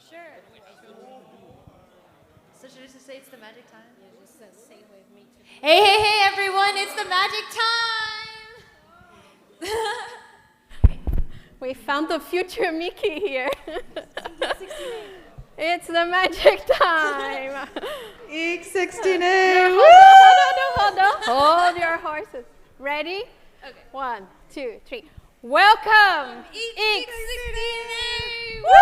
Sure. So should I just say it's the magic time? Yeah, just say with me to the Hey, everyone, it's the magic time! We found the future Mickey here. It's the magic time. EECS16A. Hold on. Hold your horses. Ready? Okay. 1, 2, 3. Welcome, EECS16A! Woo!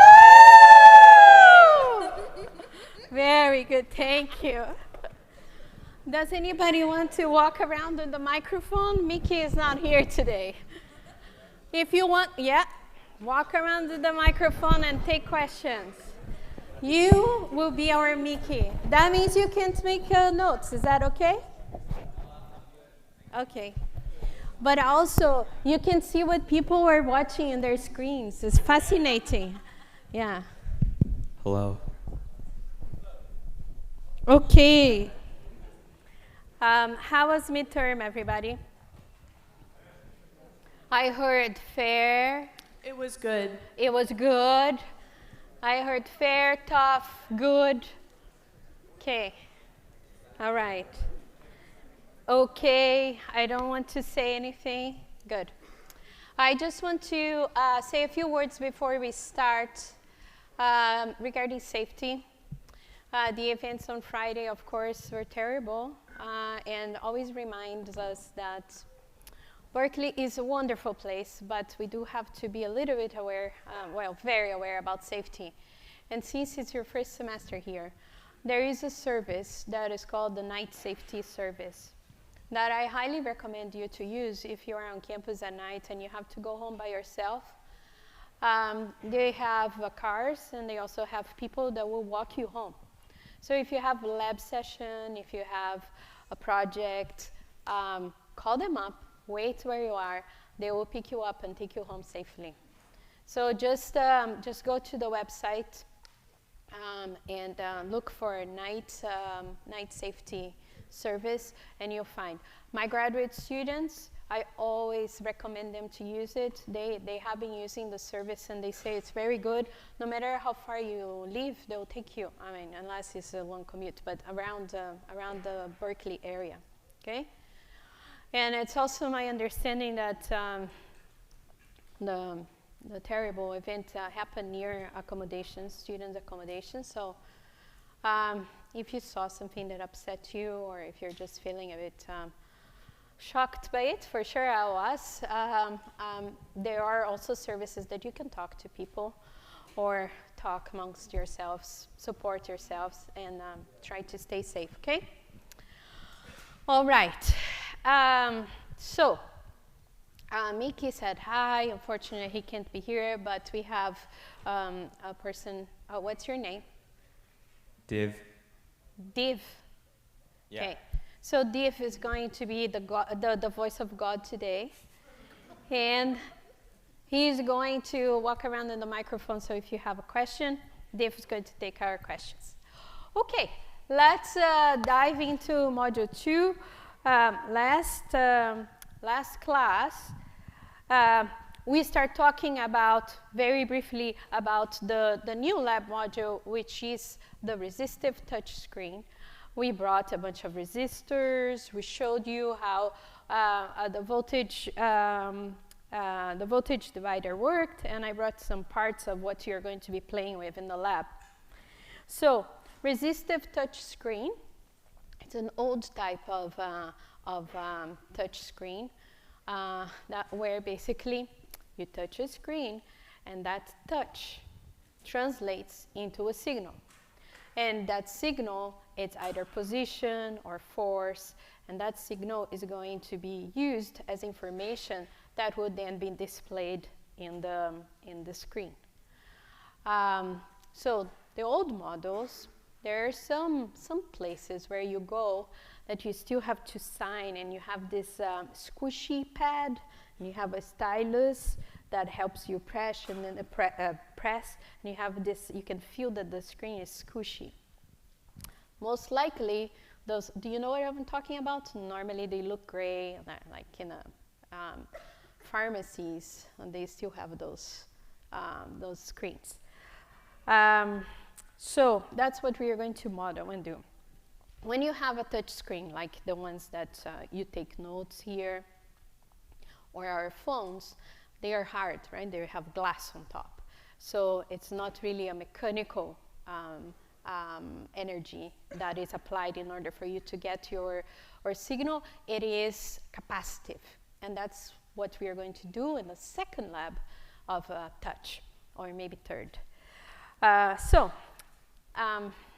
Very good, thank you. Does anybody want to walk around with the microphone? Mickey is not here today. If you want, walk around with the microphone and take questions. You will be our Mickey. That means you can't make notes. Is that okay? Okay. But also, you can see what people are watching in their screens. It's fascinating. Yeah. Hello. Okay. How was midterm, everybody? I heard fair. It was good. It was good. I heard fair, tough, good. Okay. All right. Okay. I don't want to say anything. Good. I just want to say a few words before we start regarding safety. The events on Friday, of course, were terrible and always reminds us that Berkeley is a wonderful place, but we do have to be a little bit aware, very aware about safety. And since it's your first semester here, there is a service that is called the Night Safety Service that I highly recommend you to use if you are on campus at night and you have to go home by yourself. They have cars, and they also have people that will walk you home. So if you have a lab session, if you have a project, call them up, wait where you are. They will pick you up and take you home safely. So just go to the website and look for night safety service, and you'll find. My graduate students, I always recommend them to use it. They have been using the service, and they say it's very good. No matter how far you live, they'll take you. I mean, unless it's a long commute, but around the Berkeley area, okay? And it's also my understanding that the terrible event happened near accommodations, student accommodations. So if you saw something that upset you, or if you're just feeling a bit shocked by it, for sure I was. There are also services that you can talk to people or talk amongst yourselves, support yourselves, and try to stay safe, okay? All right. Mickey said hi. Unfortunately, he can't be here, but we have a person. What's your name? Div. Div. Yeah. Okay. So Div is going to be the voice of God today. And he's going to walk around in the microphone, so if you have a question, Div is going to take our questions. Okay, let's dive into Module 2. Last class, we start talking about, very briefly, about the new lab module, which is the resistive touch screen. We brought a bunch of resistors. We showed you how the voltage divider worked, and I brought some parts of what you're going to be playing with in the lab. So, resistive touch screen. It's an old type of touch screen where basically you touch a screen, and that touch translates into a signal. And that signal, it's either position or force, and that signal is going to be used as information that would then be displayed in the screen. So the old models, there are some places where you go that you still have to sign, and you have this squishy pad, and you have a stylus that helps you press, and then press, and you have this, you can feel that the screen is squishy. Most likely, those, do you know what I'm talking about? Normally they look gray, like in pharmacies, and they still have those those screens. So that's what we are going to model and do. When you have a touch screen, like the ones that you take notes here, or our phones, they are hard, right? They have glass on top. So it's not really a mechanical energy that is applied in order for you to get your signal. It is capacitive. And that's what we are going to do in the second lab of touch, or maybe third.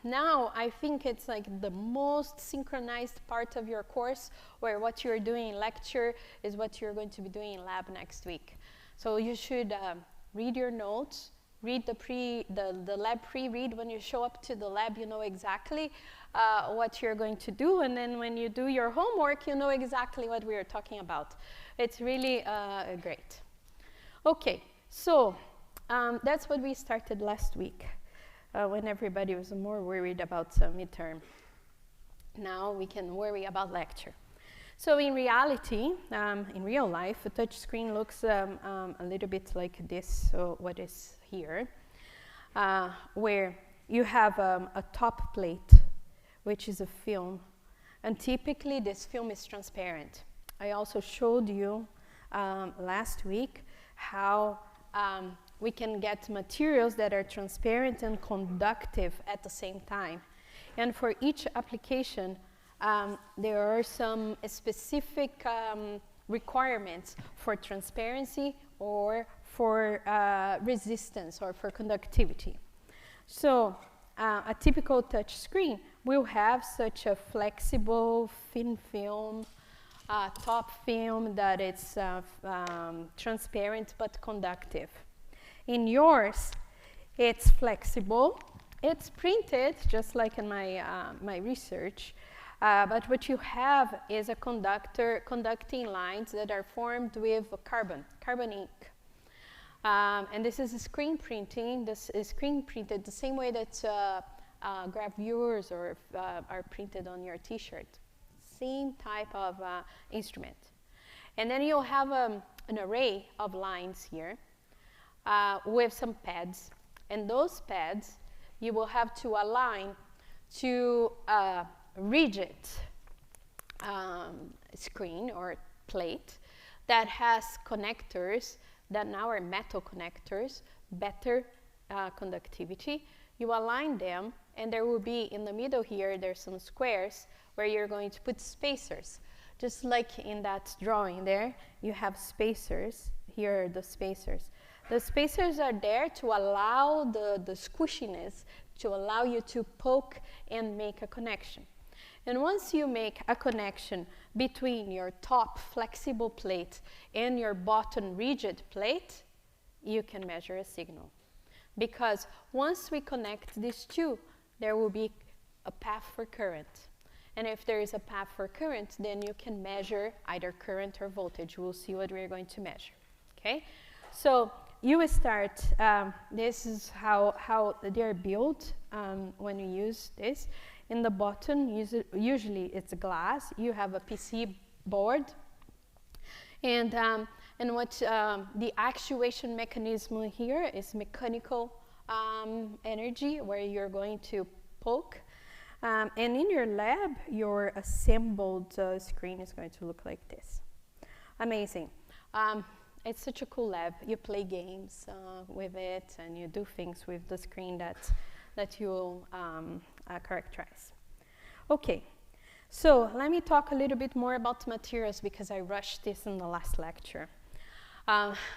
Now I think it's like the most synchronized part of your course, where what you're doing in lecture is what you're going to be doing in lab next week. So you should read your notes, read the lab pre-read. When you show up to the lab, you know exactly what you're going to do, and then when you do your homework, you know exactly what we are talking about. It's really great. Okay, so that's what we started last week. When everybody was more worried about midterm. Now we can worry about lecture. So in reality, in real life, a touch screen looks a little bit like this, so what is here, where you have a top plate, which is a film, and typically this film is transparent. I also showed you last week how we can get materials that are transparent and conductive at the same time. And for each application, there are some specific requirements for transparency or for resistance or for conductivity. So a typical touch screen will have such a flexible, thin film, top film that is transparent but conductive. In yours, it's flexible, it's printed, just like in my research, but what you have is a conducting lines that are formed with carbon ink. And this is a screen printing. This is screen printed the same way that gravures are printed on your t-shirt. Same type of instrument. And then you'll have an array of lines here. With some pads, and those pads you will have to align to a rigid screen or plate that has connectors that now are metal connectors, better conductivity. You align them, and there will be in the middle here, there's some squares where you're going to put spacers. Just like in that drawing there, you have spacers. Here are the spacers. The spacers are there to allow the squishiness, to allow you to poke and make a connection. And once you make a connection between your top flexible plate and your bottom rigid plate, you can measure a signal. Because once we connect these two, there will be a path for current. And if there is a path for current, then you can measure either current or voltage. We'll see what we're going to measure. Okay? So you will start, this is how they're built when you use this. In the bottom, usually it's glass. You have a PC board. And what the actuation mechanism here is mechanical energy, where you're going to poke. And in your lab, your assembled screen is going to look like this. Amazing. It's such a cool lab. You play games with it, and you do things with the screen that you characterize. Okay, so let me talk a little bit more about materials, because I rushed this in the last lecture.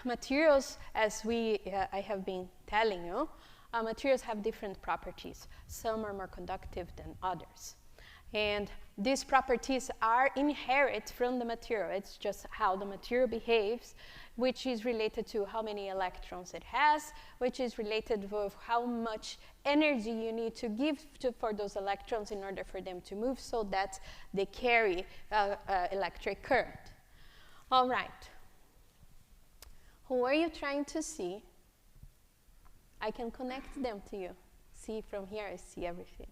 Materials, as I have been telling you, materials have different properties. Some are more conductive than others. And these properties are inherent from the material. It's just how the material behaves, which is related to how many electrons it has, which is related with how much energy you need to give for those electrons in order for them to move, so that they carry electric current. All right. Who are you trying to see? I can connect them to you. See, from here I see everything.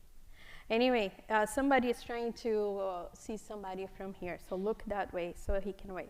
Anyway, somebody is trying to see somebody from here, so look that way so he can wave.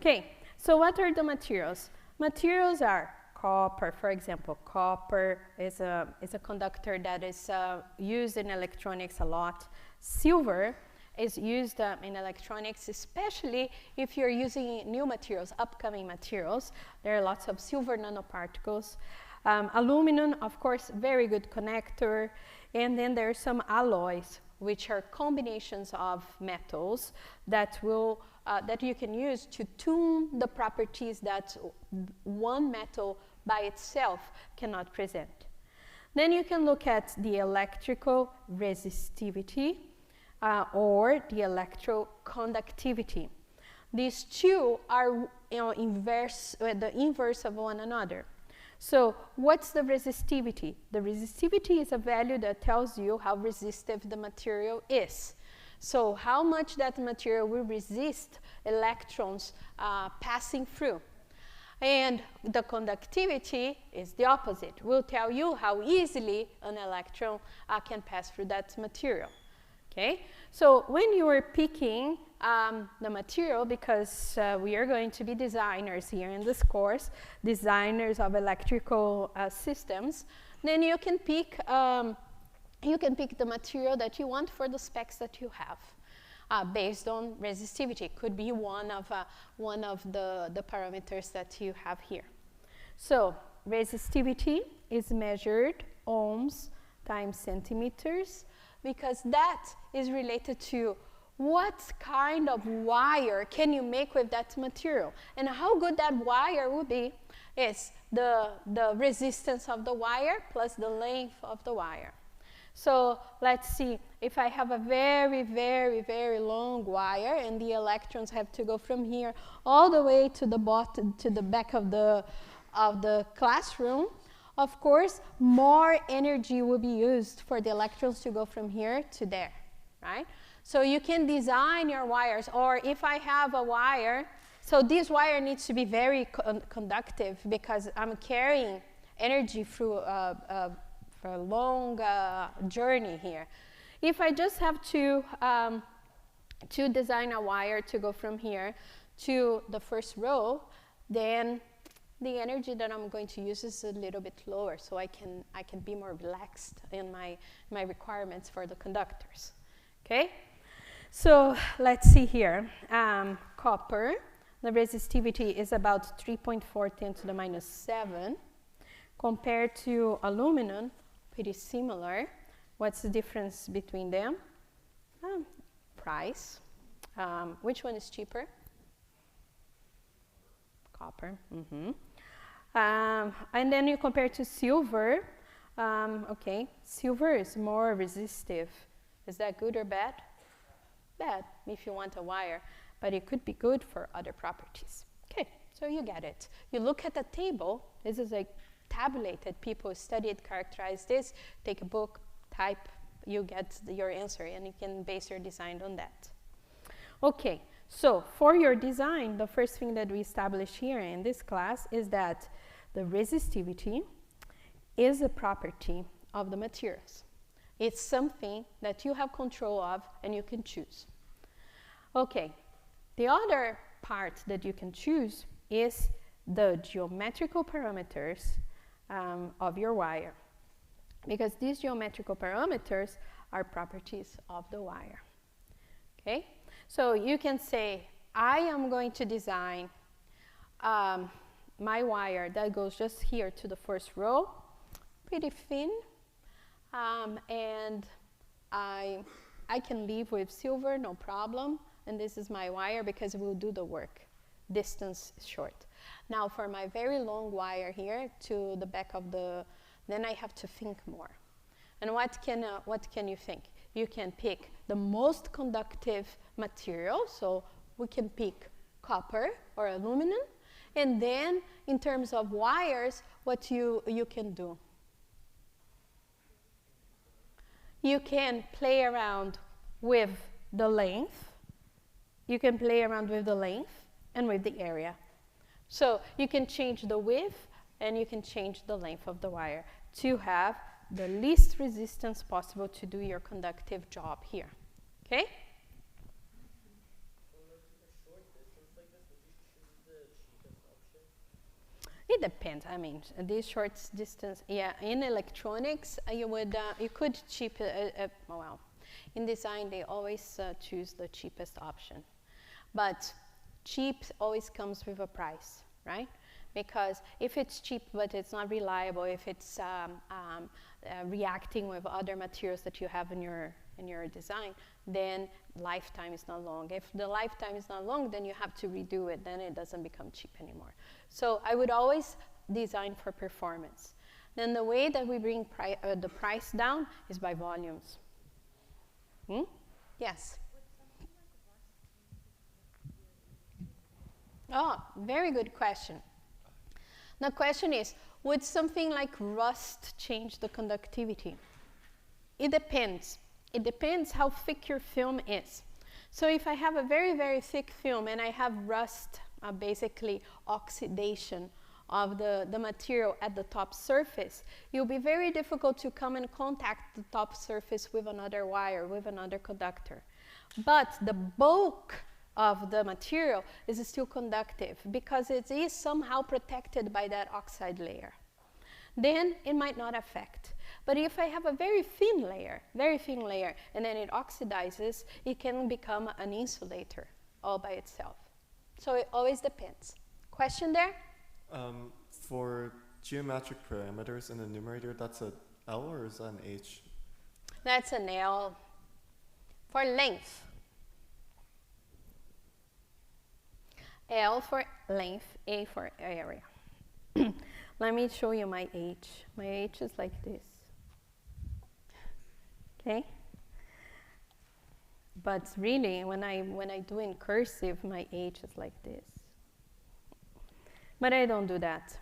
Okay, so what are the materials? Materials are copper, for example, copper is a conductor that is used in electronics a lot. Silver is used in electronics, especially if you're using new materials, upcoming materials. There are lots of silver nanoparticles. Aluminum, of course, very good connector. And then there are some alloys, which are combinations of metals that will that you can use to tune the properties that one metal by itself cannot present. Then you can look at the electrical resistivity or the electroconductivity. These two are the inverse of one another. So what's the resistivity? The resistivity is a value that tells you how resistive the material is. So how much that material will resist electrons passing through. And the conductivity is the opposite. Will tell you how easily an electron can pass through that material. Okay? So when you are picking the material, because we are going to be designers here in this course, designers of electrical systems, then you can pick the material that you want for the specs that you have, based on resistivity. It could be one of the parameters that you have here. So resistivity is measured ohms times centimeters, because that is related to what kind of wire can you make with that material. And how good that wire will be is the resistance of the wire plus the length of the wire. So let's see, if I have a very, very, very long wire and the electrons have to go from here all the way to the bottom, to the back of the classroom, of course, more energy will be used for the electrons to go from here to there, right? So you can design your wires, or if I have a wire, so this wire needs to be very conductive because I'm carrying energy through for a long journey here. If I just have to design a wire to go from here to the first row, then the energy that I'm going to use is a little bit lower, so I can be more relaxed in my requirements for the conductors. Okay, so let's see here. Copper, the resistivity is about 3.4 10 to the minus 7, compared to aluminum, pretty similar. What's the difference between them? Price. Which one is cheaper? Copper. Mm-hmm. And then you compare to silver. Okay, silver is more resistive. Is that good or bad? Bad, if you want a wire, but it could be good for other properties. Okay, so you get it. You look at the table. This is like tabulated. People studied, characterize this, take a book, type, you get your answer, and you can base your design on that. Okay, so for your design, the first thing that we establish here in this class is that the resistivity is a property of the materials. It's something that you have control of and you can choose. Okay, the other part that you can choose is the geometrical parameters of your wire, because these geometrical parameters are properties of the wire. Okay, so you can say, I am going to design my wire that goes just here to the first row, pretty thin, and I can leave with silver, no problem, and this is my wire because it will do the work. Distance is short. Now for my very long wire here to the back of then I have to think more. And what can you think? You can pick the most conductive material, so we can pick copper or aluminum, and then in terms of wires, what you can do. You can play around with the length. You can play around with the length and with the area. So you can change the width and you can change the length of the wire to have the least resistance possible to do your conductive job here. Okay? It depends. I mean, this short distance, yeah. In electronics, you could cheap. Well, in design, they always choose the cheapest option, but cheap always comes with a price, right? Because if it's cheap but it's not reliable, if it's reacting with other materials that you have in your design, then lifetime is not long. If the lifetime is not long, then you have to redo it. Then it doesn't become cheap anymore. So I would always design for performance. Then the way that we bring the price down is by volumes. Yes? Oh, very good question. The question is, would something like rust change the conductivity? It depends. It depends how thick your film is. So if I have a very, very thick film and I have rust, basically oxidation of the material at the top surface, it will be very difficult to come and contact the top surface with another wire, with another conductor. But the bulk of the material is still conductive because it is somehow protected by that oxide layer. Then it might not affect. But if I have a very thin layer, and then it oxidizes, it can become an insulator all by itself. So it always depends. Question there? For geometric parameters in the numerator, that's an L or is that an H? That's an L. For length. L for length, A for area. Let me show you my H. My H is like this. Okay? But really, when I do in cursive, my H is like this. But I don't do that.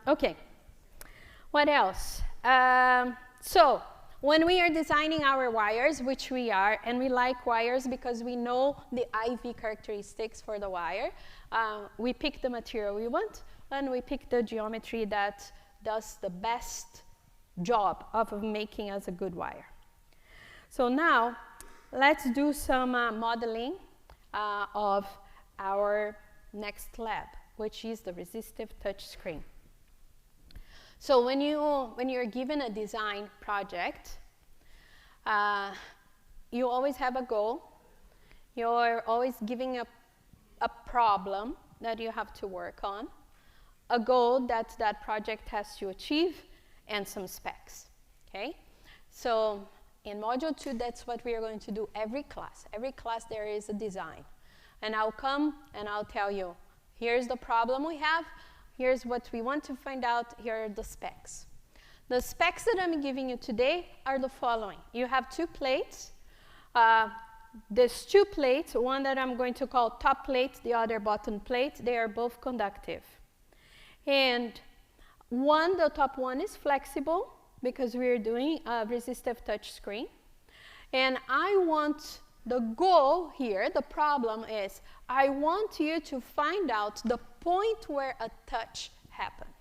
Okay. What else? So when we are designing our wires, which we are, and we like wires because we know the IV characteristics for the wire, we pick the material we want, and we pick the geometry that does the best job of making us a good wire. So now, let's do some modeling of our next lab, which is the resistive touch screen. So when you're given a design project, you always have a goal. You're always giving a problem that you have to work on, a goal that that project has to achieve, and some specs. Okay? So in Module 2, that's what we are going to do every class. Every class there is a design. And I'll come and I'll tell you, here's the problem we have, here's what we want to find out, here are the specs. The specs that I'm giving you today are the following. You have two plates. There's two plates, one that I'm going to call top plate, the other bottom plate. They are both conductive. And the top one is flexible because we're doing a resistive touch screen. And I want, the goal here, the problem is, I want you to find out the point where a touch happened.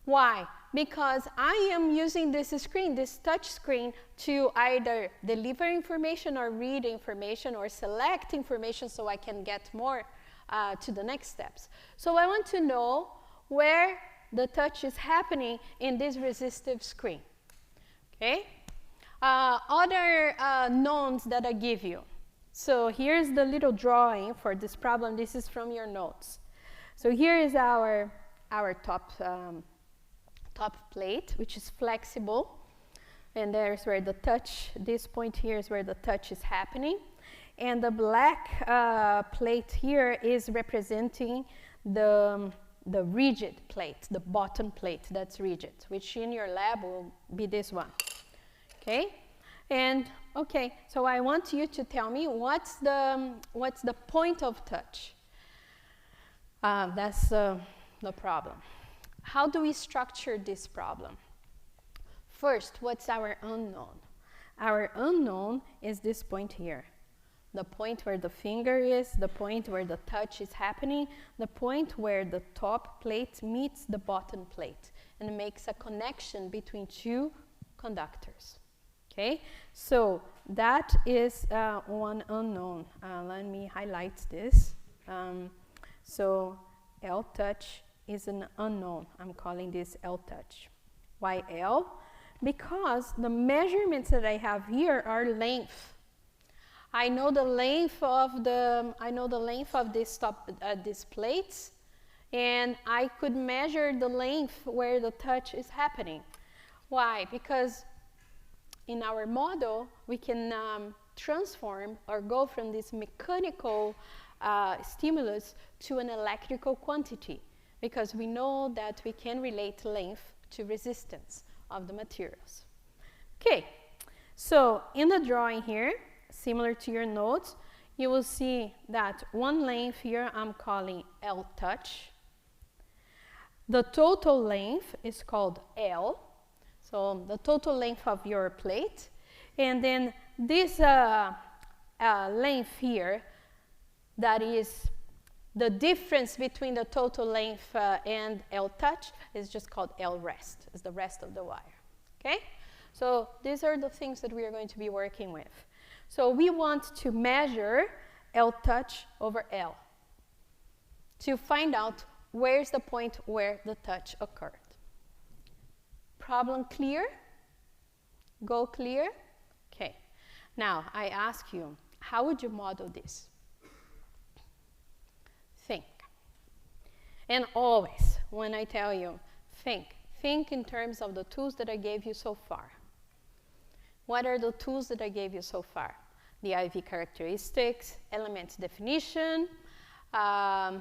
Why? Because I am using this screen, this touch screen, to either deliver information or read information or select information so I can get more to the next steps. So I want to know where the touch is happening in this resistive screen. Okay? Other knowns that I give you. So here's the little drawing for this problem. This is from your notes. So here is our top plate, which is flexible. And there's where the touch, this point here is where the touch is happening. And the black plate here is representing the rigid plate, the bottom plate that's rigid, which in your lab will be this one. Okay? And okay, so I want you to tell me what's the point of touch. That's the problem. How do we structure this problem? First, what's our unknown? Our unknown is this point here. The point where the finger is, the point where the touch is happening, the point where the top plate meets the bottom plate and makes a connection between two conductors. Okay, so that is one unknown. Let me highlight this. So L touch is an unknown. I'm calling this L touch. Why L? Because the measurements that I have here are length. I know the length of these plates, and I could measure the length where the touch is happening. Why? Because in our model, we can transform or go from this mechanical stimulus to an electrical quantity, because we know that we can relate length to resistance of the materials. Okay, so in the drawing here, similar to your notes, you will see that one length here I'm calling L touch. The total length is called L, so the total length of your plate. And then this length here, that is the difference between the total length and L touch, is just called L rest, is the rest of the wire. Okay? So these are the things that we are going to be working with. So we want to measure L touch over L to find out where's the point where the touch occurred. Problem clear? Go clear? Okay. Now I ask you, how would you model this? Think. And always, when I tell you, think in terms of the tools that I gave you so far. What are the tools that I gave you so far? The IV characteristics, elements definition, a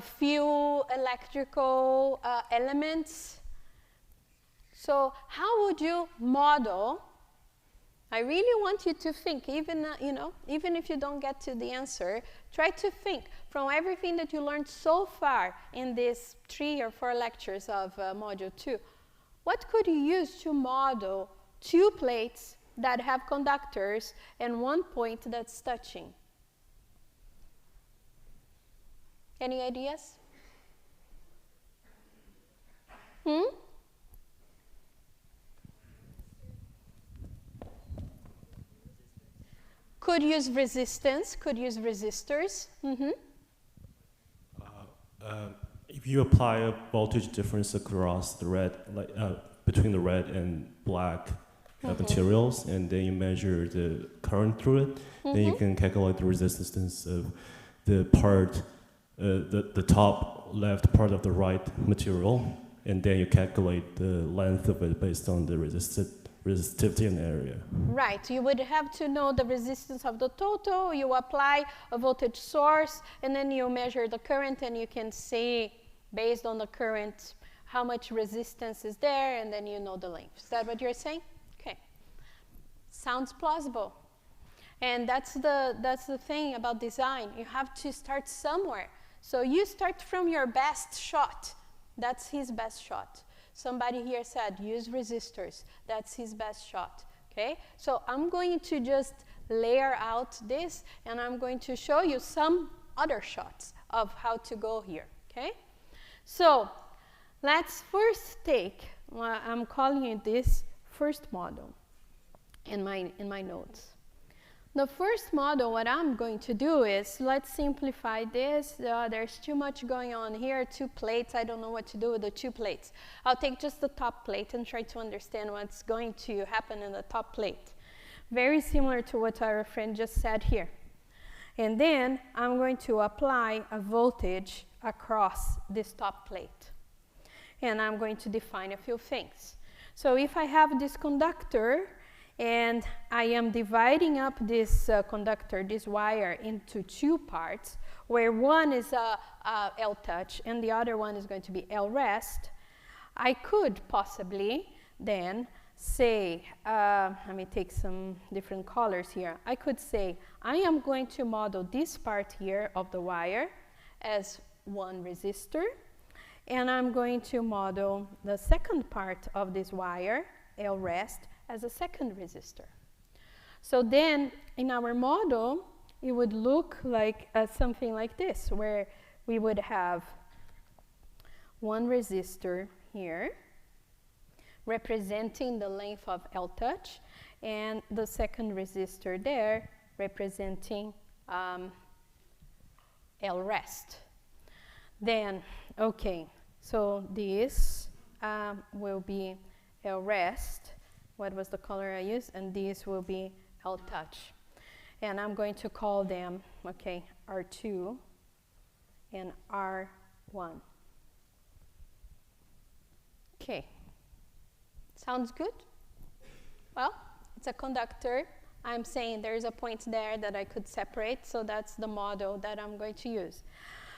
few electrical elements. So how would you model? I really want you to think, even if you don't get to the answer, try to think from everything that you learned so far in these 3 or 4 lectures of Module 2. What could you use to model 2 plates that have conductors and 1 point that's touching? Any ideas? Could use resistance, could use resistors. If you apply a voltage difference across the red, between the red and black materials, and then you measure the current through it, then you can calculate the resistance of the part, the top left part of the right material, and then you calculate the length of it based on the resistivity and area. Right, you would have to know the resistance of the total, you apply a voltage source, and then you measure the current, and you can see, based on the current, how much resistance is there, and then you know the length. Is that what you're saying? Okay. Sounds plausible. And that's the thing about design. You have to start somewhere. So you start from your best shot. That's his best shot. Somebody here said, use resistors. That's his best shot, okay? So I'm going to just layer out this, and I'm going to show you some other shots of how to go here, okay? So let's first take, I'm calling it this first model in my notes. The first model, what I'm going to do is, let's simplify this. There's too much going on here, 2 plates. I don't know what to do with the 2 plates. I'll take just the top plate and try to understand what's going to happen in the top plate. Very similar to what our friend just said here. And then I'm going to apply a voltage across this top plate. And I'm going to define a few things. So if I have this conductor, and I am dividing up this conductor, this wire, into 2 parts, where one is L touch and the other one is going to be L rest. I could possibly then say, let me take some different colors here. I could say, I am going to model this part here of the wire as one resistor, and I'm going to model the second part of this wire, L rest, as a second resistor. So then in our model, it would look like something like this, where we would have one resistor here representing the length of L touch, and the second resistor there representing L rest. Then Okay, so this will be L rest. What was the color I used? And this will be L touch. And I'm going to call them, okay, R2 and R1. Okay, sounds good? Well, it's a conductor. I'm saying there's a point there that I could separate, so that's the model that I'm going to use.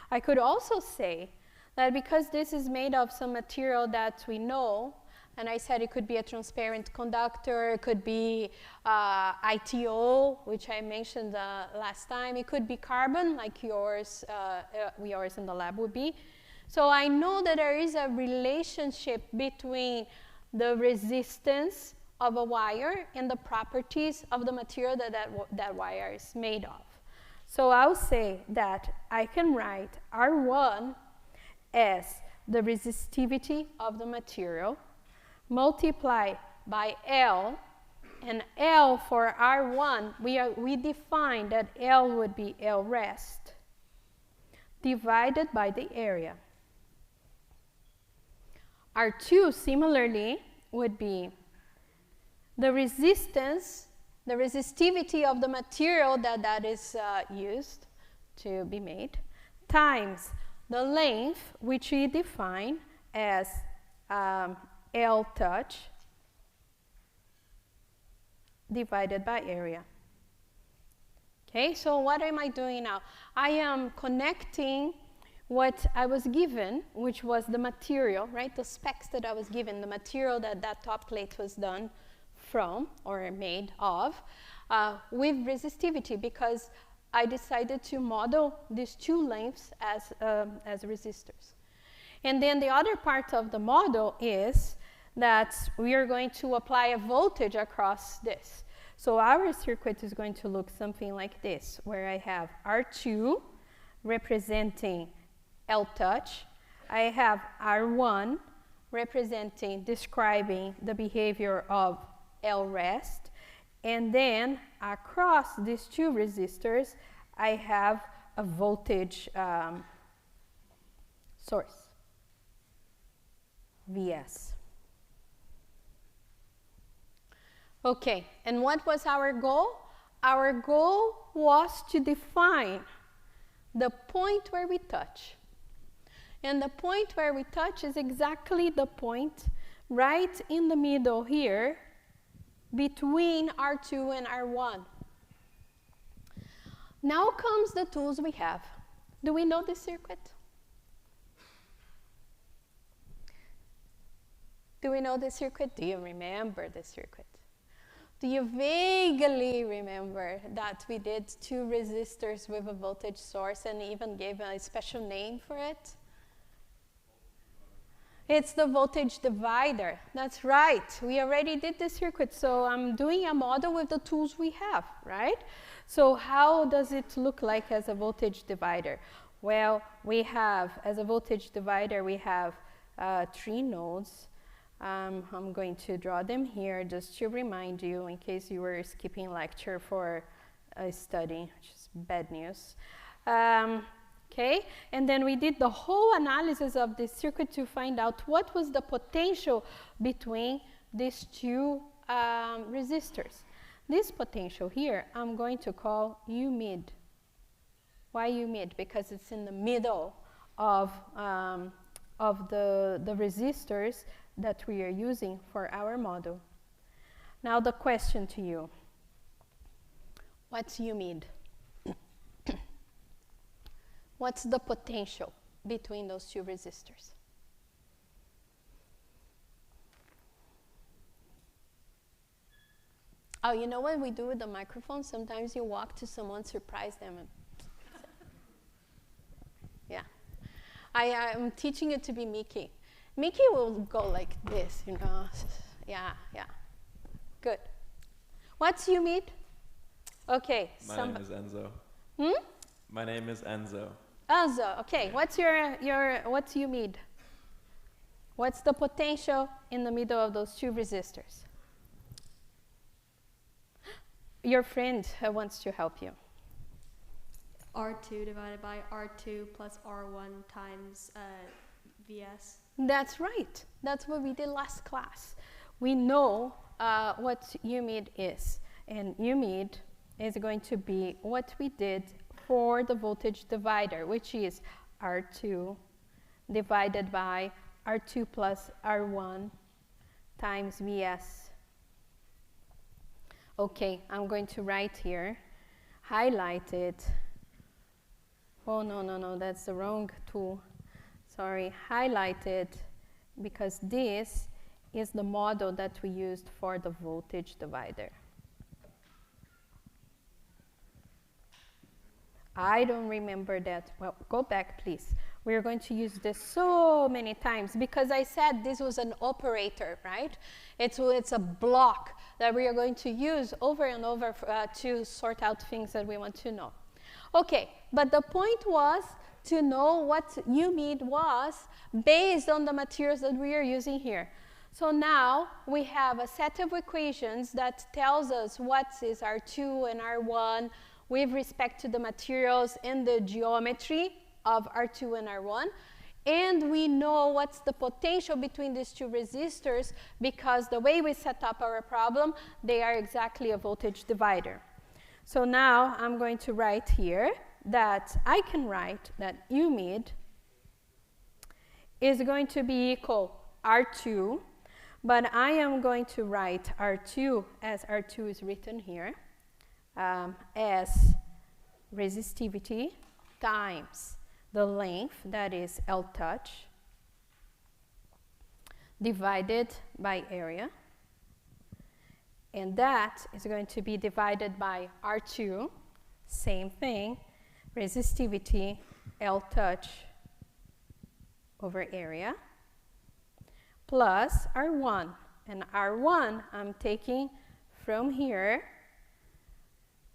I could also say that because this is made of some material that we know, and I said it could be a transparent conductor, it could be ITO, which I mentioned last time, it could be carbon, like yours in the lab would be. So I know that there is a relationship between the resistance of a wire and the properties of the material that wire is made of. So I'll say that I can write R1 as the resistivity of the material multiplied by L, and L for R1, we define that L would be L rest divided by the area. R2 similarly would be the resistance, the resistivity of the material that is used to be made, times the length, which we define as L touch, divided by area. Okay, so what am I doing now? I am connecting what I was given, which was the material, right? The specs that I was given, the material that that top plate was done from or made of, with resistivity, because I decided to model these two lengths as resistors. And then the other part of the model is that we are going to apply a voltage across this. So our circuit is going to look something like this, where I have R2 representing L touch. I have R1 representing, describing the behavior of L rest. And then across these two resistors, I have a voltage source, Vs. Okay, and what was our goal? Our goal was to define the point where we touch. And the point where we touch is exactly the point right in the middle here between R2 and R1. Now comes the tools we have. Do we know this circuit? Do we know this circuit? Do you remember this circuit? Do you vaguely remember that we did two resistors with a voltage source and even gave a special name for it? It's the voltage divider. That's right. We already did this circuit, so I'm doing a model with the tools we have, right? So how does it look like as a voltage divider? Well, we have, as a voltage divider, we have 3 nodes. I'm going to draw them here just to remind you in case you were skipping lecture for a study, which is bad news. Okay, and then we did the whole analysis of this circuit to find out what was the potential between these two resistors. This potential here, I'm going to call U mid. Why U mid? Because it's in the middle of the resistors that we are using for our model. Now the question to you, what's U mid? What's the potential between those two resistors? Oh, you know what we do with the microphone? Sometimes you walk to someone, surprise them. And yeah. I'm teaching it to be Mickey. Mickey will go like this, you know. Yeah, yeah. Good. What's U mid? Okay. My name is Enzo. Hmm? My name is Enzo. Enzo, okay. What's what's U mid? What's the potential in the middle of those two resistors? Your friend wants to help you. R2 divided by R2 plus R1 times VS. That's right. That's what we did last class. We know what UMID is. And UMID is going to be what we did for the voltage divider, which is R2 divided by R2 plus R1 times Vs. Okay, I'm going to write here, highlight it. Oh, no, that's the wrong tool. Sorry, highlight it because this is the model that we used for the voltage divider. I don't remember that. Well, go back, please. We're going to use this so many times because I said this was an operator, right? It's a block that we are going to use over and over to sort out things that we want to know. Okay, but the point was to know what UMID was based on the materials that we are using here. So now we have a set of equations that tells us what is R2 and R1 with respect to the materials and the geometry of R2 and R1. And we know what's the potential between these two resistors because the way we set up our problem, they are exactly a voltage divider. So now I'm going to write here that I can write that UMID is going to be equal R2, but I am going to write R2 as R2 is written here as resistivity times the length, that is L touch, divided by area. And that is going to be divided by R2, same thing, resistivity L touch over area, plus R1. And R1 I'm taking from here,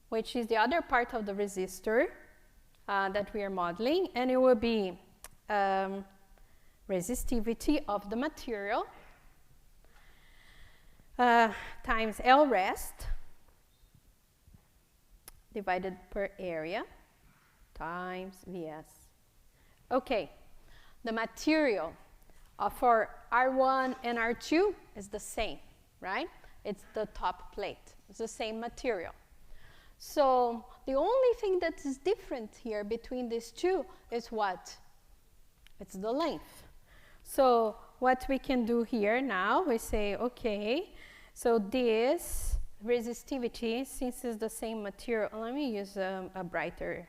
which is the other part of the resistor that we are modeling, and it will be resistivity of the material times L rest divided per area times Vs. Okay, the material for R1 and R2 is the same, right? It's the top plate. It's the same material. So the only thing that is different here between these two is what? It's the length. So what we can do here now, we say, okay, so this resistivity, since it's the same material, let me use a brighter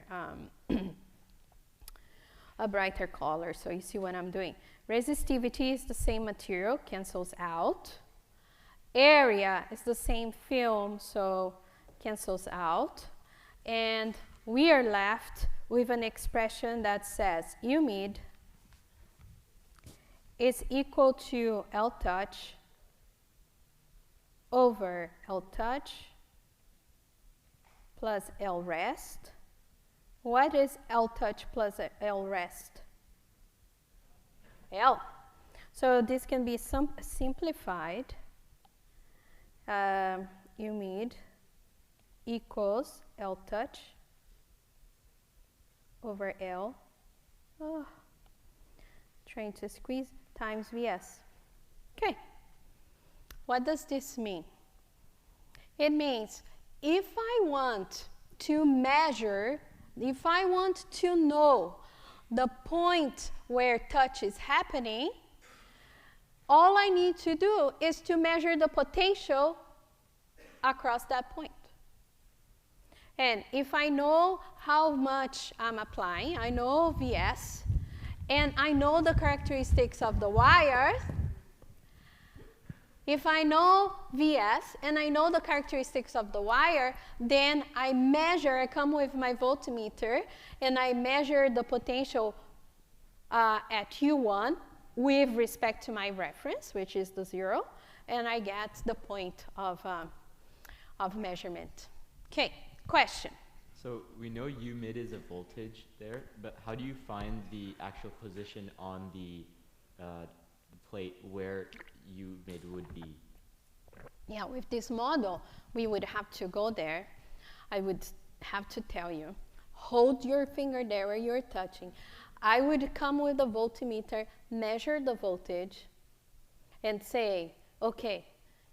color so you see what I'm doing. Resistivity is the same material, cancels out. Area is the same film, so cancels out. And we are left with an expression that says UMID is equal to L touch over L touch plus L rest. What is L touch plus L rest? L. So this can be simplified. UMID equals L touch over L, trying to squeeze, times Vs. Okay, what does this mean? It means if I want to measure, if I want to know the point where touch is happening, all I need to do is to measure the potential across that point. And if I know how much I'm applying, I know Vs, and I know the characteristics of the wire. If I know Vs and I know the characteristics of the wire, then I measure, I come with my voltmeter, and I measure the potential at U1 with respect to my reference, which is the 0, and I get the point of measurement. Okay, question. So we know UMID is a voltage there, but how do you find the actual position on the plate where UMID would be? Yeah, with this model, we would have to go there. I would have to tell you, hold your finger there where you're touching. I would come with a voltmeter, measure the voltage, and say, okay,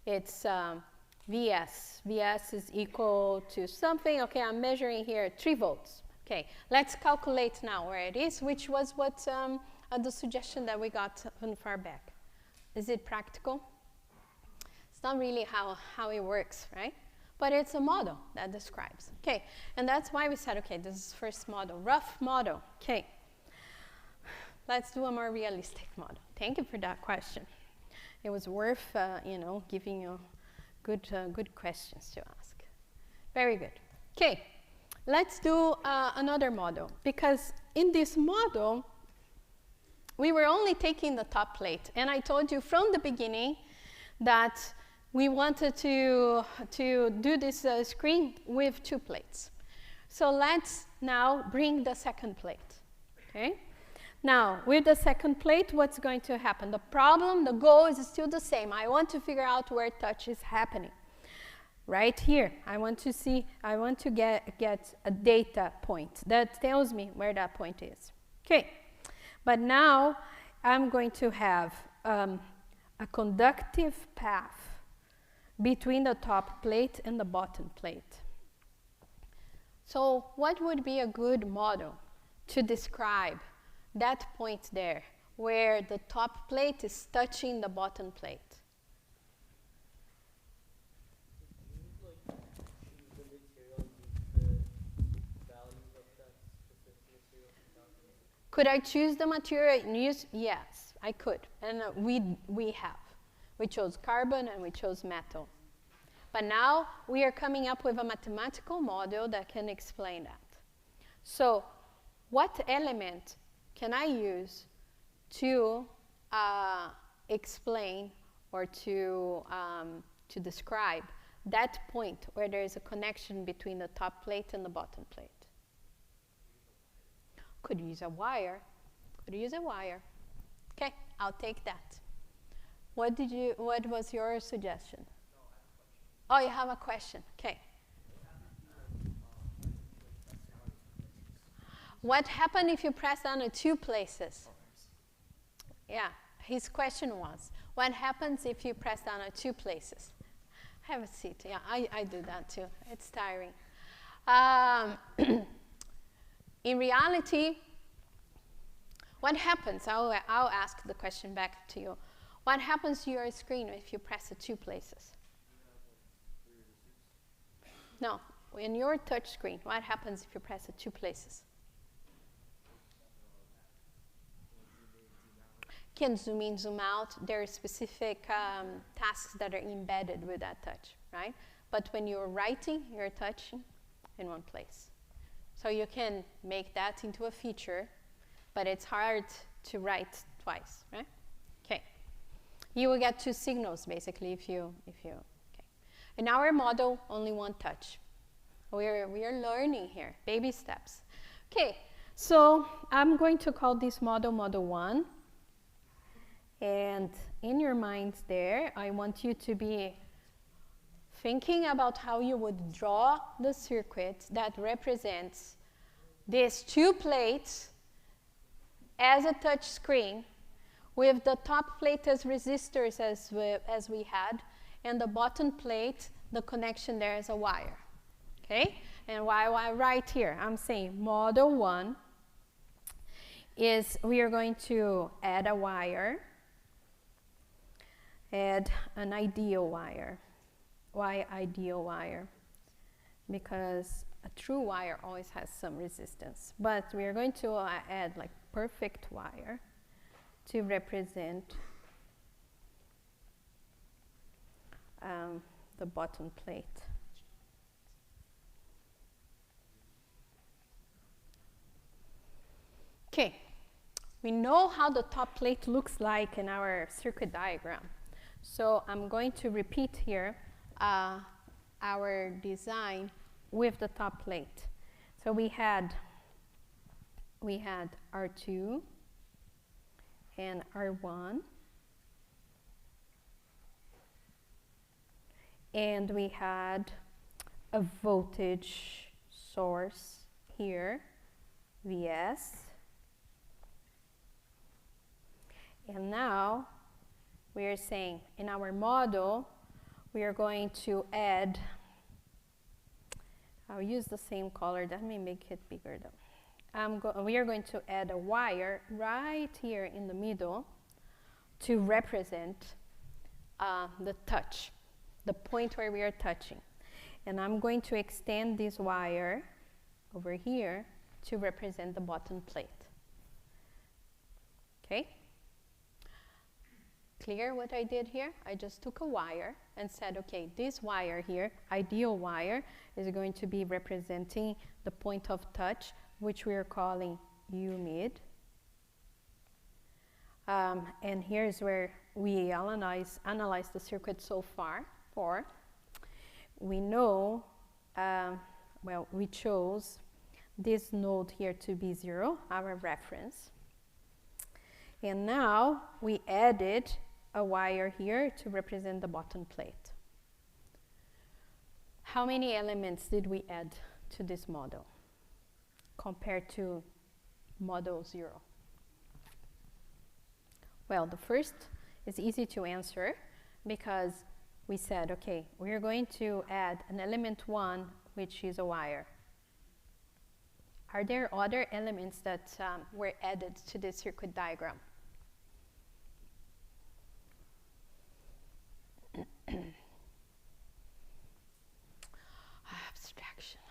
it's Vs. Vs is equal to something. Okay, I'm measuring here 3 volts. Okay, let's calculate now where it is, which was what the suggestion that we got on far back. Is it practical? It's not really how it works, right? But it's a model that describes. Okay, and that's why we said, okay, this is first model, rough model. Okay, let's do a more realistic model. Thank you for that question. It was worth, giving you good questions to ask. Very good. Okay, let's do another model, because in this model, we were only taking the top plate, and I told you from the beginning that we wanted to do this screen with 2 plates. So let's now bring the second plate, okay? Now, with the second plate, what's going to happen? The goal is still the same. I want to figure out where touch is happening. Right here, I want to get a data point that tells me where that point is. Okay, but now I'm going to have a conductive path between the top plate and the bottom plate. So what would be a good model to describe that point there, where the top plate is touching the bottom plate? Could I choose the material and use? Yes, I could, and we have. We chose carbon and we chose metal. But now we are coming up with a mathematical model that can explain that. So what element can I use to explain or to describe that point where there is a connection between the top plate and the bottom plate? Could use a wire. Could use a wire. Okay, I'll take that. What was your suggestion? Oh, you have a question. Okay. What happened if you press down at 2 places? Yeah, his question was, what happens if you press down at 2 places? Have a seat. Yeah, I do that too. It's tiring. In reality, what happens? I'll ask the question back to you. What happens to your screen if you press at 2 places? No, in your touch screen, what happens if you press at 2 places? You can zoom in, zoom out. There are specific tasks that are embedded with that touch, right? But when you're writing, you're touching in one place. So you can make that into a feature, but it's hard to write twice, right? Okay. You will get 2 signals, basically, if you okay. In our model, only 1 touch. We are learning here, baby steps. Okay, so I'm going to call this model Model 1. And in your minds there, I want you to be thinking about how you would draw the circuit that represents these 2 plates as a touch screen, with the top plate as resistors as we had, and the bottom plate, the connection there is a wire. Okay? And while I write here, I'm saying Model 1 is we are going to add a wire, add an ideal wire. Why ideal wire? Because a true wire always has some resistance. But we are going to add like perfect wire to represent the bottom plate. Okay, we know how the top plate looks like in our circuit diagram. So I'm going to repeat here our design with the top plate. So we had R2 and R1, and we had a voltage source here, Vs, And now we are saying in our model, we are going to add, I'll use the same color, that may make it bigger though. We are going to add a wire right here in the middle to represent the touch, the point where we are touching. And I'm going to extend this wire over here to represent the bottom plate. Okay? Clear what I did here? I just took a wire and said, okay, this wire here, ideal wire, is going to be representing the point of touch, which we are calling U mid. And here's where we analyze the circuit so far. We know, well, we chose this node here to be 0, our reference. And now we added a wire here to represent the bottom plate. How many elements did we add to this model compared to model 0? Well, the first is easy to answer because we said, okay, we are going to add an element 1, which is a wire. Are there other elements that were added to this circuit diagram?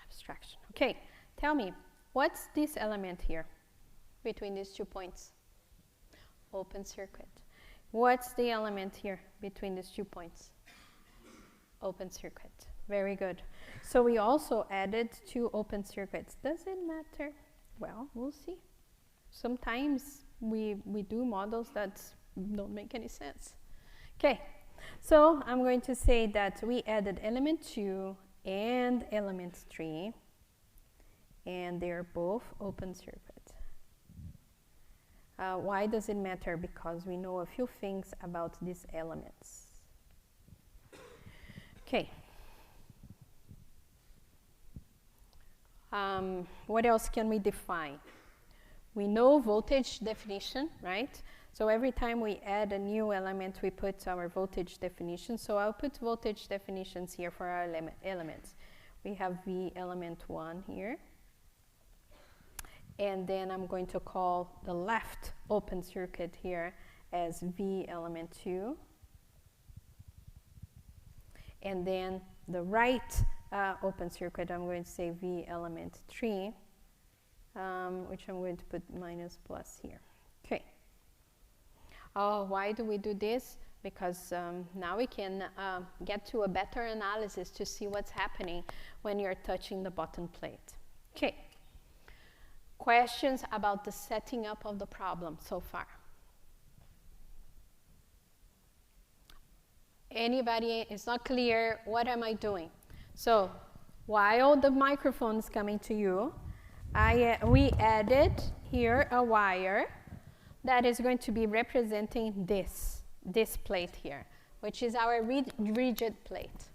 Abstraction. Okay, tell me, what's this element here between these 2 points? Open circuit. What's the element here between these 2 points? Open circuit. Very good. So we also added 2 open circuits. Does it matter? Well, we'll see. Sometimes we do models that don't make any sense. Okay, so I'm going to say that we added element 2 and element 3, and they're both open circuit. Why does it matter? Because we know a few things about these elements. Okay. What else can we define? We know voltage definition, right? So every time we add a new element, we put our voltage definition. So I'll put voltage definitions here for our elements. We have V element 1 here. And then I'm going to call the left open circuit here as V element 2. And then the right open circuit, I'm going to say V element 3, which I'm going to put minus plus here. Okay. Oh, why do we do this? Because now we can get to a better analysis to see what's happening when you're touching the bottom plate. Okay. Questions about the setting up of the problem so far? Anybody is not clear, what am I doing? So while the microphone is coming to you, we added here a wire that is going to be representing this plate here, which is our rigid plate.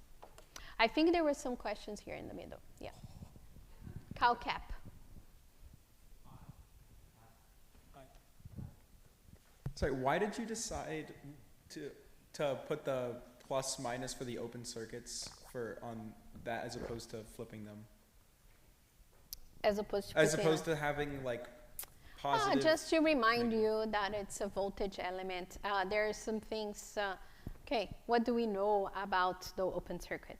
I think there were some questions here in the middle. Yeah. Cal cap. Sorry, why did you decide to put the plus minus for the open circuits on that as opposed to flipping them? As opposed to having like positive. Just to remind you that it's a voltage element. There are some things. Okay, what do we know about the open circuit?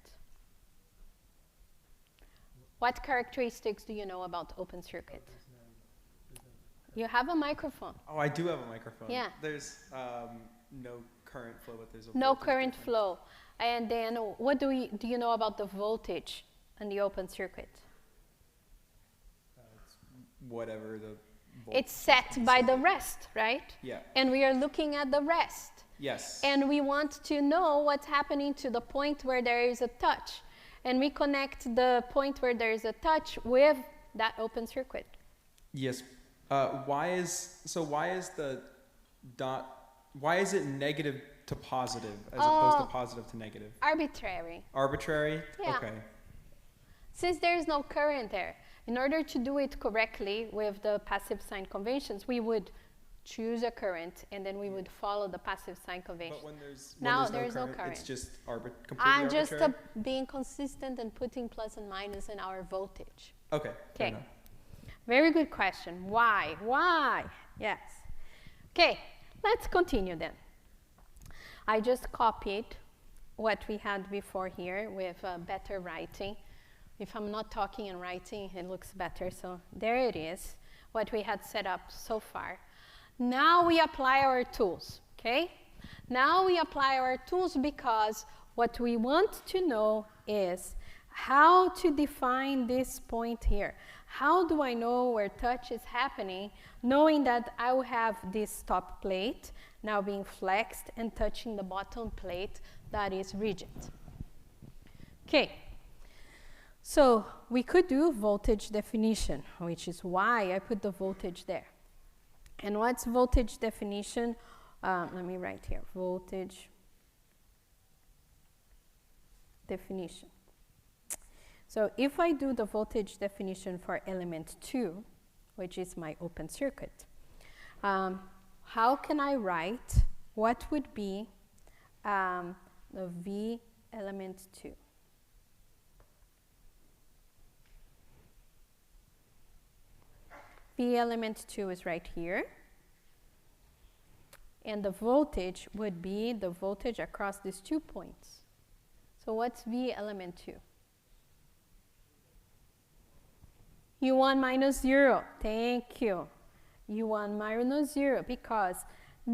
What characteristics do you know about open circuit? You have a microphone. Oh, I do have a microphone. Yeah. There's no current flow, but there's a no voltage current difference. flow. And then what do you know about the voltage in the open circuit? It's whatever the voltage It's set by the rest, right? Yeah. And we are looking at the rest. Yes. And we want to know what's happening to the point where there is a touch. And we connect the point where there is a touch with that open circuit. Yes. Why is it negative to positive as opposed to positive to negative? Arbitrary. Arbitrary? Yeah. Okay. Since there is no current there, in order to do it correctly with the passive sign conventions, we would choose a current, and then we would follow the passive sign convention. But when there's Now when there's no it's current. just completely I'm just arbitrary. being consistent and putting plus and minus in our voltage. Okay. fair Okay. enough. Very good question. Why? Why? Yes. Okay, let's continue then. I just copied what we had before here with better writing. If I'm not talking and writing, it looks better. So there it is, what we had set up so far. Now we apply our tools, okay? Now we apply our tools because what we want to know is how to define this point here. How do I know where touch is happening, knowing that I will have this top plate now being flexed and touching the bottom plate that is rigid? Okay, so we could do voltage definition, which is why I put the voltage there. And what's voltage definition? Let me write here, voltage definition. So if I do the voltage definition for element 2, which is my open circuit, how can I write what would be the V element 2? V element 2 is right here. And the voltage would be the voltage across these 2 points. So what's V element 2? U1 minus 0. Thank you. U1 minus 0, because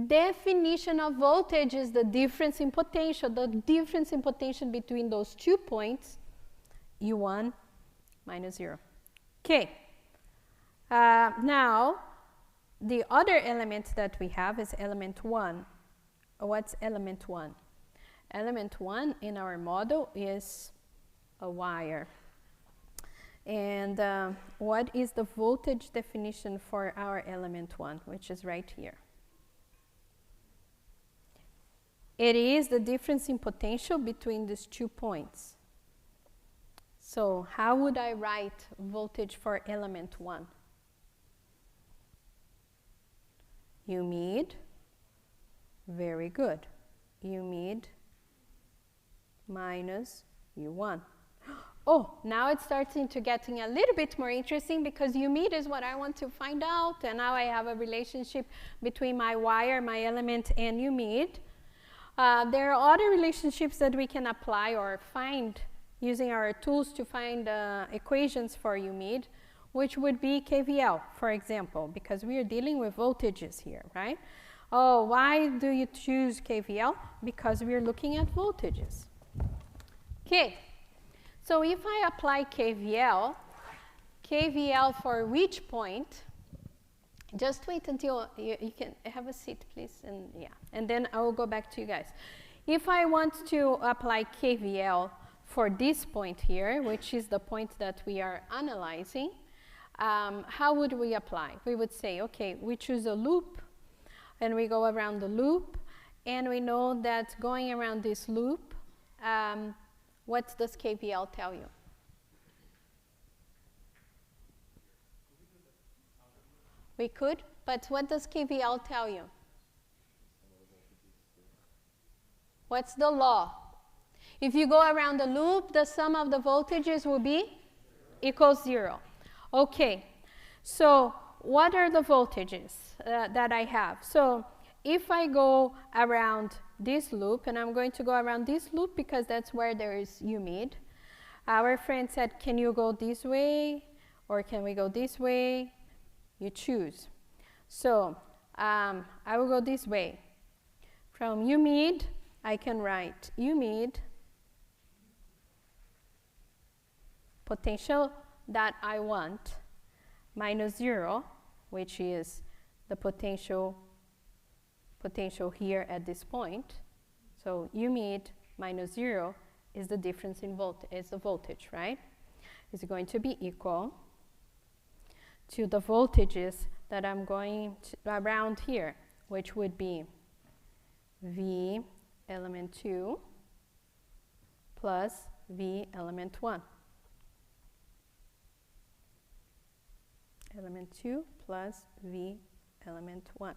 definition of voltage is the difference in potential. The difference in potential between those 2 points, U1 minus 0. Okay. Now, the other element that we have is element 1. What's element 1? Element 1 in our model is a wire. And what is the voltage definition for our element 1, which is right here? It is the difference in potential between these 2 points. So how would I write voltage for element 1? U mid, very good. U mid minus U1. Oh, now it's starting to getting a little bit more interesting, because U mid is what I want to find out, and now I have a relationship between my wire, my element, and U mid. There are other relationships that we can apply or find using our tools to find equations for U mid, which would be KVL, for example, because we are dealing with voltages here, right? Oh, why do you choose KVL? Because we are looking at voltages. Okay, so if I apply KVL, KVL for which point? Just wait until you can have a seat, please, and yeah, and then I will go back to you guys. If I want to apply KVL for this point here, which is the point that we are analyzing, how would we apply? We would say, okay, we choose a loop, and we go around the loop, and we know that going around this loop, what does KVL tell you? We could, but what does KVL tell you? What's the law? If you go around the loop, the sum of the voltages will be equals 0. Okay, so what are the voltages that I have? So if I go around this loop, and I'm going to go around this loop because that's where there is U mid. Our friend said, can you go this way, or can we go this way? You choose. So I will go this way. From U mid, I can write U mid potential that I want minus 0, which is the potential here at this point. So U mid minus 0 is the difference in is the voltage, right? Is going to be equal to the voltages that I'm going to around here, which would be V element 2 plus V element 1. Element 2 plus V element 1.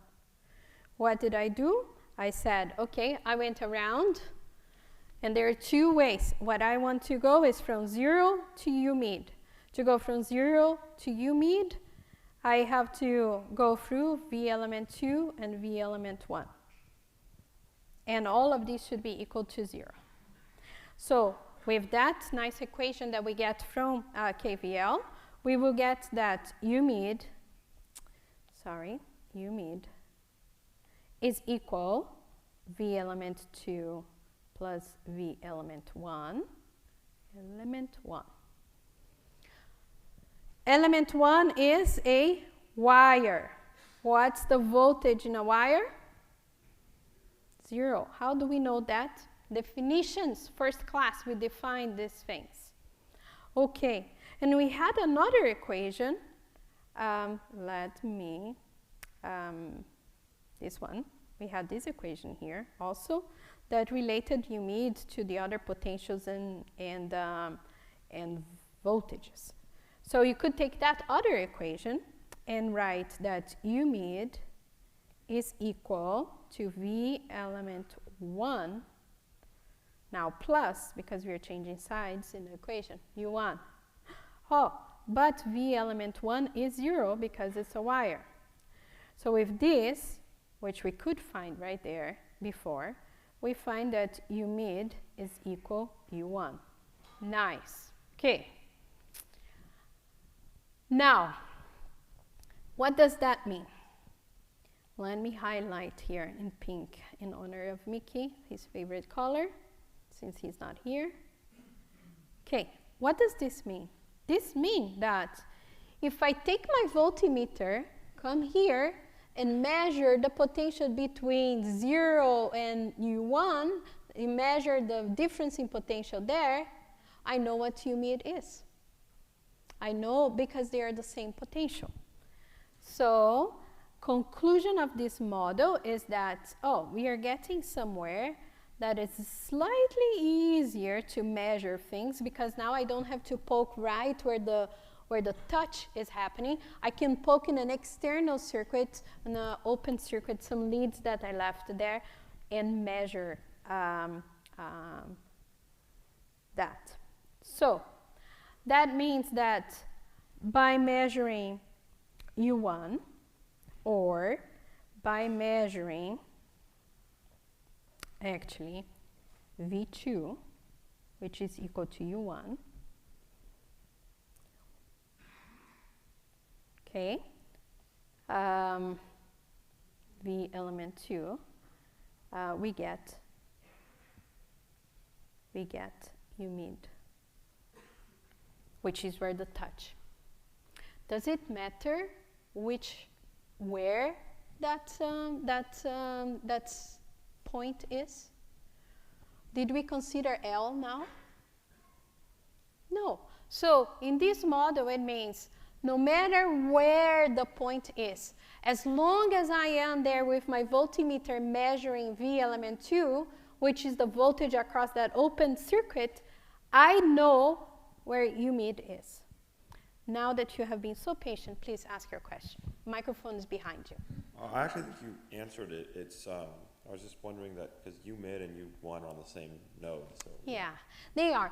what did I do? I said, okay, I went around, and there are two ways. What I want to go is from 0 to U mid. To go from 0 to U mid, I have to go through V element 2 and V element 1. And all of these should be equal to 0. So with that nice equation that we get from KVL, we will get that U mid is equal V element 2 plus V element 1. Element 1 is a wire. What's the voltage in a wire? 0. How do we know that? Definitions, first class, we define these things. Okay, and we had another equation. This one. We had this equation here also that related U mid to the other potentials and voltages. So you could take that other equation and write that U mid is equal to V element 1, now plus, because we are changing sides in the equation, U1. Oh, but V element 1 is 0 because it's a wire. So with this, which we could find right there before, we find that U mid is equal U1. Nice. Okay. Now, what does that mean? Let me highlight here in pink in honor of Mickey, his favorite color, since he's not here. Okay, what does this mean? This means that if I take my voltmeter, come here, and measure the potential between 0 and U1, you measure the difference in potential there, I know what U mid is. I know because they are the same potential. So, conclusion of this model is that, oh, we are getting somewhere that is slightly easier to measure things because now I don't have to poke right where the touch is happening. I can poke in an external circuit, in an open circuit, some leads that I left there, and measure that. So that means that by measuring U1 or by measuring actually V2, which is equal to U1, okay, V element 2, we get U mid, which is where the touch. Does it matter where that point is? Did we consider L now? No. So in this model, it means no matter where the point is, as long as I am there with my voltmeter measuring V element 2, which is the voltage across that open circuit, I know where U mid is. Now that you have been so patient, please ask your question. Microphone is behind you. I actually think you answered it. It's I was just wondering that because U mid and U1 are on the same node. So Yeah, they are.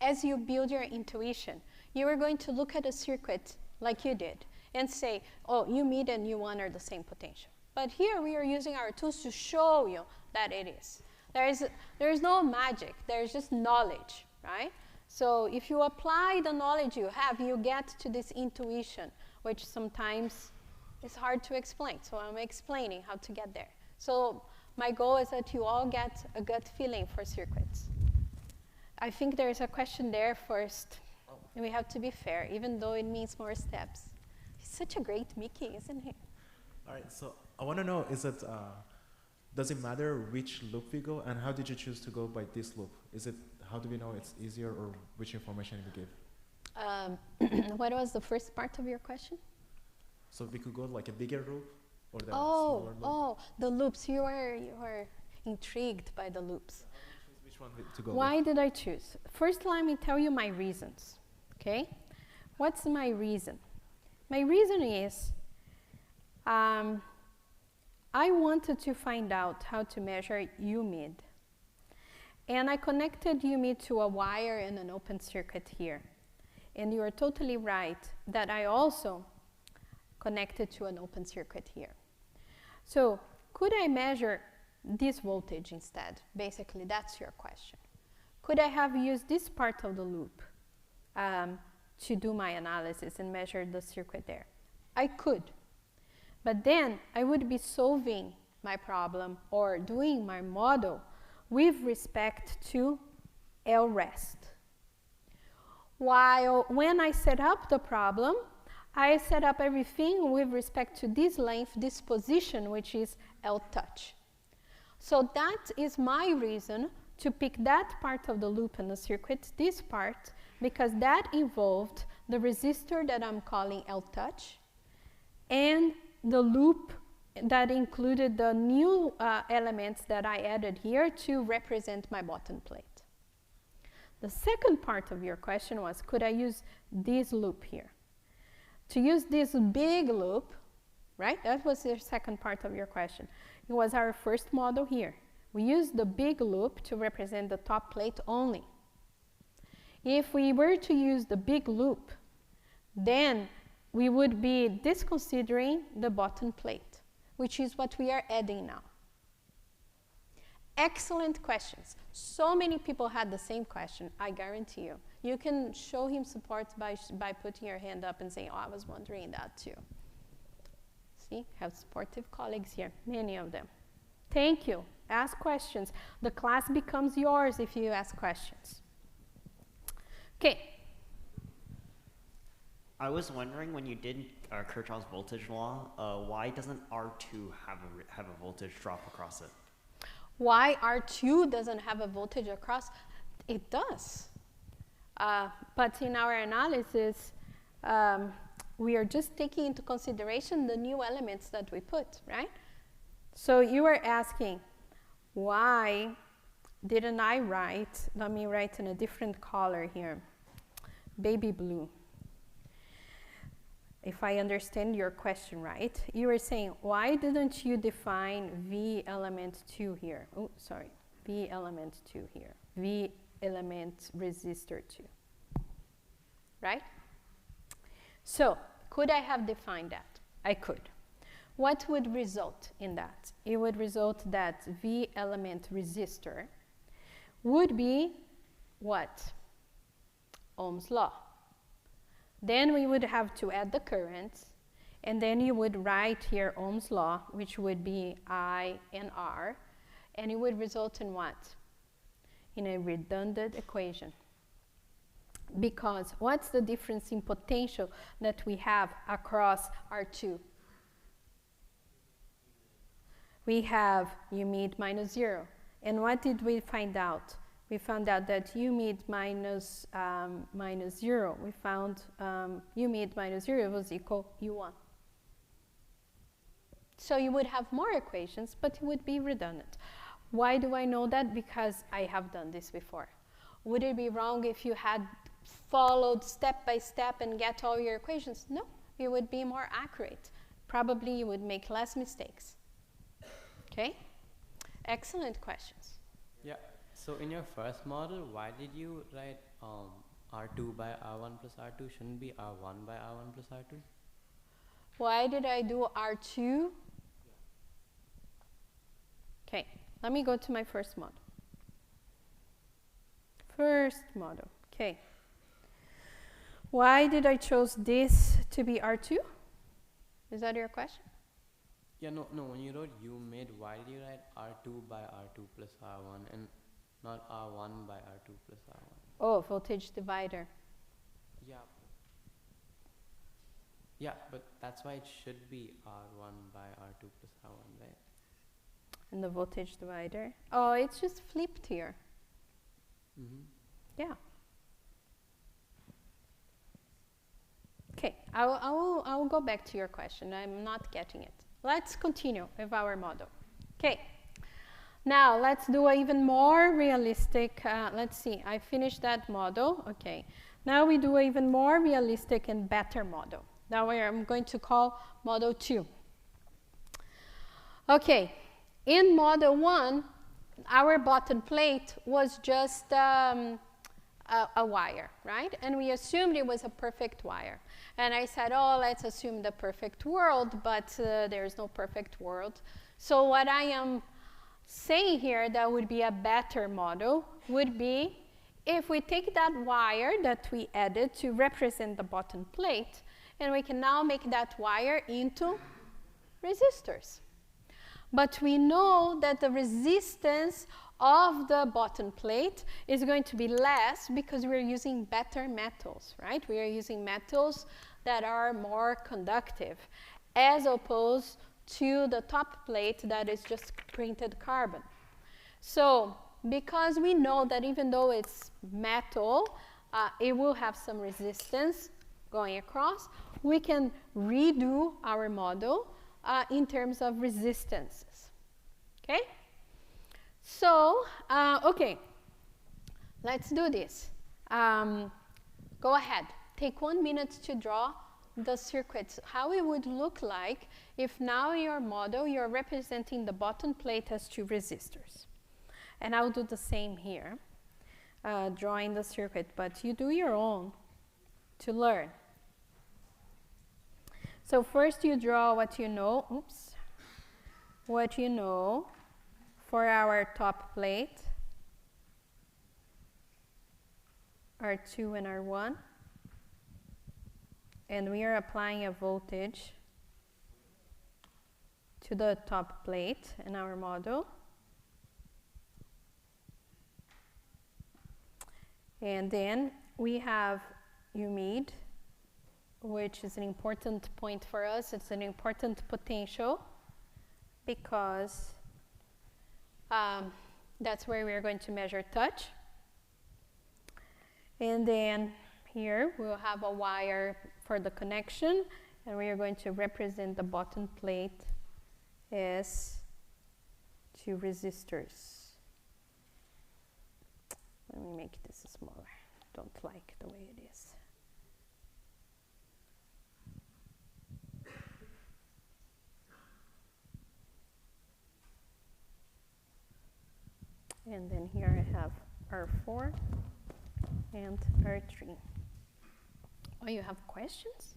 As you build your intuition, you are going to look at a circuit like you did and say, oh, U mid and U1 are the same potential. But here we are using our tools to show you that it is. There is no magic. There is just knowledge, right? So if you apply the knowledge you have, you get to this intuition, which sometimes is hard to explain. So I'm explaining how to get there. So my goal is that you all get a gut feeling for circuits. I think there is a question there first. We have to be fair, even though it means more steps. He's such a great Mickey, isn't he? All right, so I want to know, does it matter which loop we go, and how did you choose to go by this loop? How do we know it's easier, or which information we give? What was the first part of your question? So we could go like a bigger loop, or the smaller loop? Oh, the loops. You are intrigued by the loops. Which one to go Why did I choose? First, let me tell you my reasons, okay? What's my reason? My reason is I wanted to find out how to measure U mid. And I connected U mid to a wire and an open circuit here. And you are totally right that I also connected to an open circuit here. So could I measure this voltage instead? Basically, that's your question. Could I have used this part of the loop to do my analysis and measure the circuit there? I could. But then I would be solving my problem or doing my model with respect to L rest. While when I set up the problem, I set up everything with respect to this length, this position, which is L touch. So that is my reason to pick that part of the loop in the circuit, this part, because that involved the resistor that I'm calling L touch and the loop that included the new elements that I added here to represent my bottom plate. The second part of your question was, could I use this loop here? To use this big loop, right? That was the second part of your question. It was our first model here. We used the big loop to represent the top plate only. If we were to use the big loop, then we would be disconsidering the bottom plate, which is what we are adding now. Excellent questions. So many people had the same question, I guarantee you. You can show him support by putting your hand up and saying, oh, I was wondering that too. See, have supportive colleagues here, many of them. Thank you. Ask questions. The class becomes yours if you ask questions. Okay. I was wondering, when you did Kirchhoff's voltage law, why doesn't R2 have a voltage drop across it? Why R2 doesn't have a voltage across? It does. But in our analysis, we are just taking into consideration the new elements that we put, right? So you are asking, why didn't I write, let me write in a different color here, baby blue. If I understand your question right, you were saying, why didn't you define V element 2 here? Oh, sorry, V element 2 here, V element resistor 2, right? So, could I have defined that? I could. What would result in that? It would result that V element resistor would be what? Ohm's law. Then we would have to add the currents, and then you would write here Ohm's law, which would be I and R, and it would result in what? In a redundant equation. Because what's the difference in potential that we have across R2? We have U mid minus 0. And what did we find out? We found out that U mid minus 0, we found U mid minus 0 was equal U1. So you would have more equations, but it would be redundant. Why do I know that? Because I have done this before. Would it be wrong if you had followed step by step and get all your equations? No, it would be more accurate. Probably you would make less mistakes. Okay? Excellent questions. Yeah. So in your first model, why did you write R2 by R1 plus R2? Shouldn't be R1 by R1 plus R2? Why did I do R2? Okay, let me go to my first model. First model, okay. Why did I choose this to be R2? Is that your question? Yeah, no, when you wrote U mid, why did you write R2 by R2 plus R1 and not R1 by R2 plus R1? Oh, voltage divider. Yeah. Yeah, but that's why it should be R1 by R2 plus R1, right? And the voltage divider? Oh, it's just flipped here. Mm-hmm. Yeah. Okay, I will go back to your question. I'm not getting it. Let's continue with our model. Okay. Now, let's do an even more realistic, let's see, I finished that model, okay. Now we do an even more realistic and better model. Now I'm going to call model 2. Okay, in model 1, our bottom plate was just a wire, right? And we assumed it was a perfect wire. And I said, oh, let's assume the perfect world, but there's no perfect world. So what I am saying here that would be a better model would be if we take that wire that we added to represent the bottom plate, and we can now make that wire into resistors. But we know that the resistance of the bottom plate is going to be less because we're using better metals, right? We are using metals that are more conductive as opposed to the top plate that is just printed carbon. So because we know that even though it's metal, it will have some resistance going across, we can redo our model in terms of resistances. Okay? So, okay, let's do this. Go ahead. Take 1 minute to draw the circuits, how it would look like if now in your model you're representing the bottom plate as 2 resistors. And I'll do the same here, drawing the circuit, but you do your own to learn. So first you draw what you know, what you know for our top plate, R2 and R1. And we are applying a voltage to the top plate in our model. And then we have humid, which is an important point for us. It's an important potential because that's where we're going to measure touch. And then here we'll have a wire for the connection, and we are going to represent the bottom plate as 2 resistors. Let me make this smaller. Don't like the way it is. And then here I have R4 and R3. Oh, you have questions?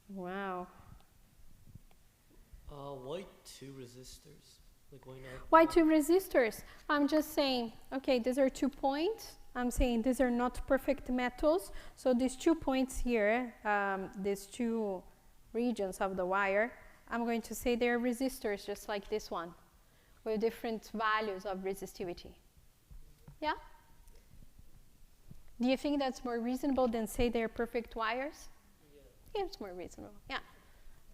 Wow. Why 2 resistors? Like why not? Why 2 resistors? I'm just saying, okay, these are 2 points. I'm saying these are not perfect metals. So these 2 points here, these 2 regions of the wire, I'm going to say they're resistors just like this one, with different values of resistivity. Yeah? Do you think that's more reasonable than say they're perfect wires? Yeah, it's more reasonable. Yeah.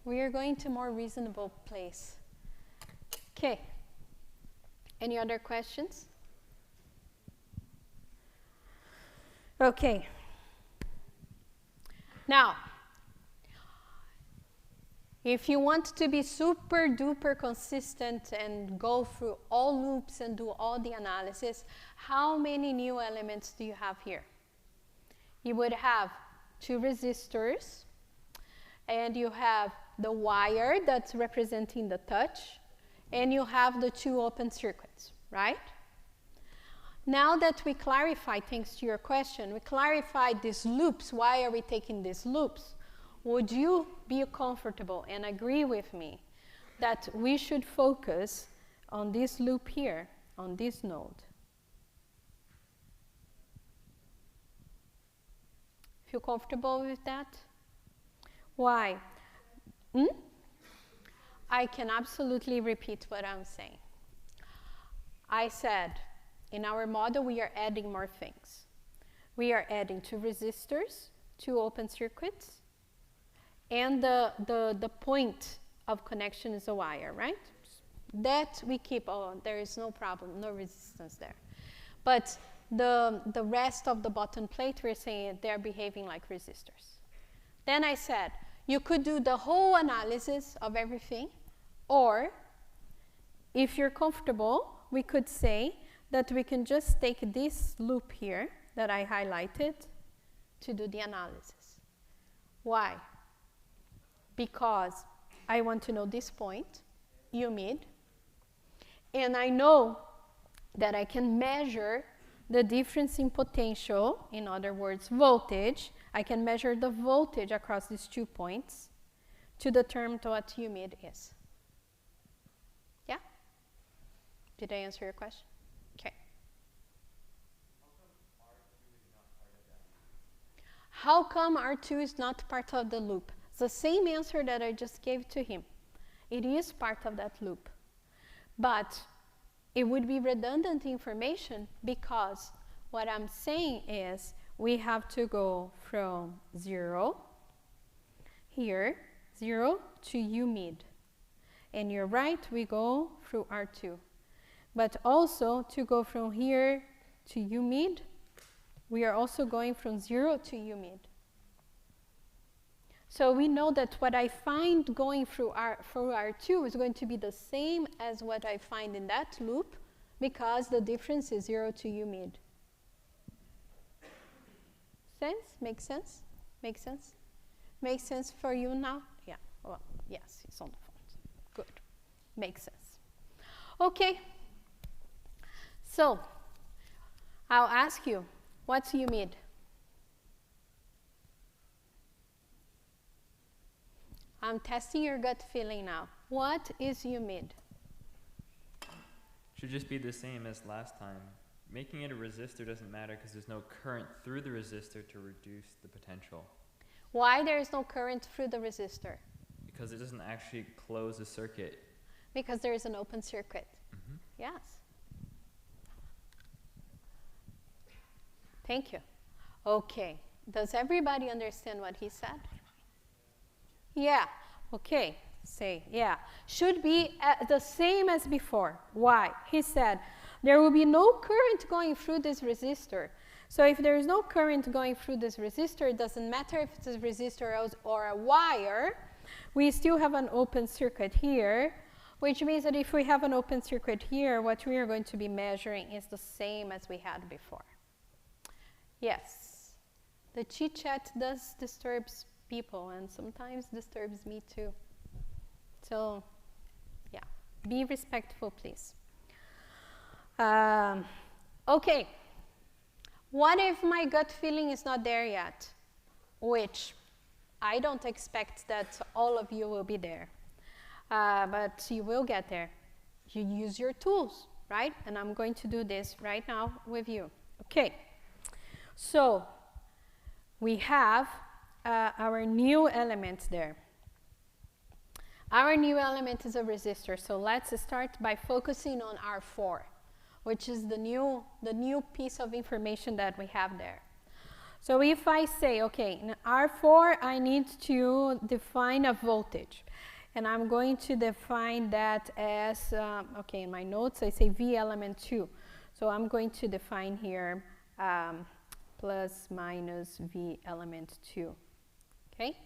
We are going to a more reasonable place. Okay. Any other questions? Okay. Now, if you want to be super duper consistent and go through all loops and do all the analysis, how many new elements do you have here? You would have 2 resistors, and you have the wire that's representing the touch, and you have the 2 open circuits, right? Now that we clarified, thanks to your question, we clarified these loops. Why are we taking these loops? Would you be comfortable and agree with me that we should focus on this loop here, on this node? Feel comfortable with that? Why? I can absolutely repeat what I'm saying. I said, in our model, we are adding more things. We are adding 2 resistors, 2 open circuits, and the point of connection is a wire, right? That we keep, there is no problem, no resistance there. But the rest of the bottom plate, we're saying they're behaving like resistors. Then I said, you could do the whole analysis of everything, or if you're comfortable, we could say that we can just take this loop here that I highlighted to do the analysis. Why? Because I want to know this point, humid. And I know that I can measure the difference in potential, in other words, voltage. I can measure the voltage across these 2 points to determine what humid is. Yeah? Did I answer your question? Okay. How come R2 is not part of the loop? It's the same answer that I just gave to him. It is part of that loop. But it would be redundant information because what I'm saying is we have to go from 0 here, 0 to U mid. And you're right, we go through R2. But also to go from here to U mid, we are also going from 0 to U mid. So we know that what I find going through R2 is going to be the same as what I find in that loop because the difference is 0 to U mid. Sense? Makes sense? Makes sense? Makes sense for you now? Yeah. Well, yes, it's on the phone. Good. Makes sense. Okay. So I'll ask you, what's U mid? I'm testing your gut feeling now. What is U mid? Should just be the same as last time. Making it a resistor doesn't matter because there's no current through the resistor to reduce the potential. Why there is no current through the resistor? Because it doesn't actually close the circuit. Because there is an open circuit. Mm-hmm. Yes. Thank you. Okay. Does everybody understand what he said? Yeah. Okay. Say, yeah. Should be the same as before. Why? He said, there will be no current going through this resistor. So if there is no current going through this resistor, it doesn't matter if it's a resistor or a wire, we still have an open circuit here, which means that if we have an open circuit here, what we are going to be measuring is the same as we had before. Yes. The chit-chat does disturb people and sometimes disturbs me too. So, yeah, be respectful, please. Okay, what if my gut feeling is not there yet? Which I don't expect that all of you will be there, but you will get there. You use your tools, right? And I'm going to do this right now with you. Okay, so we have our new element there. Our new element is a resistor, so let's start by focusing on R4, which is the new piece of information that we have there. So if I say, okay, in R4, I need to define a voltage. And I'm going to define that as, okay, in my notes, I say V element 2. So I'm going to define here plus minus V element 2. Okay?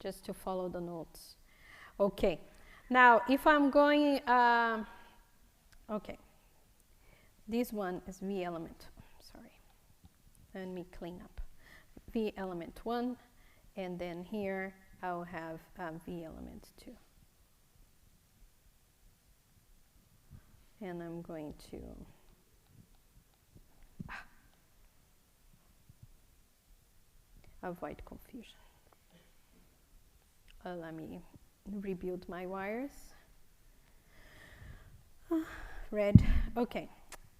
Just to follow the notes. Okay. Now, if I'm going, okay. This one is V element, sorry. Let me clean up. V element 1, and then here I'll have V element 2. And I'm going to avoid confusion. Let me rebuild my wires. Red, okay.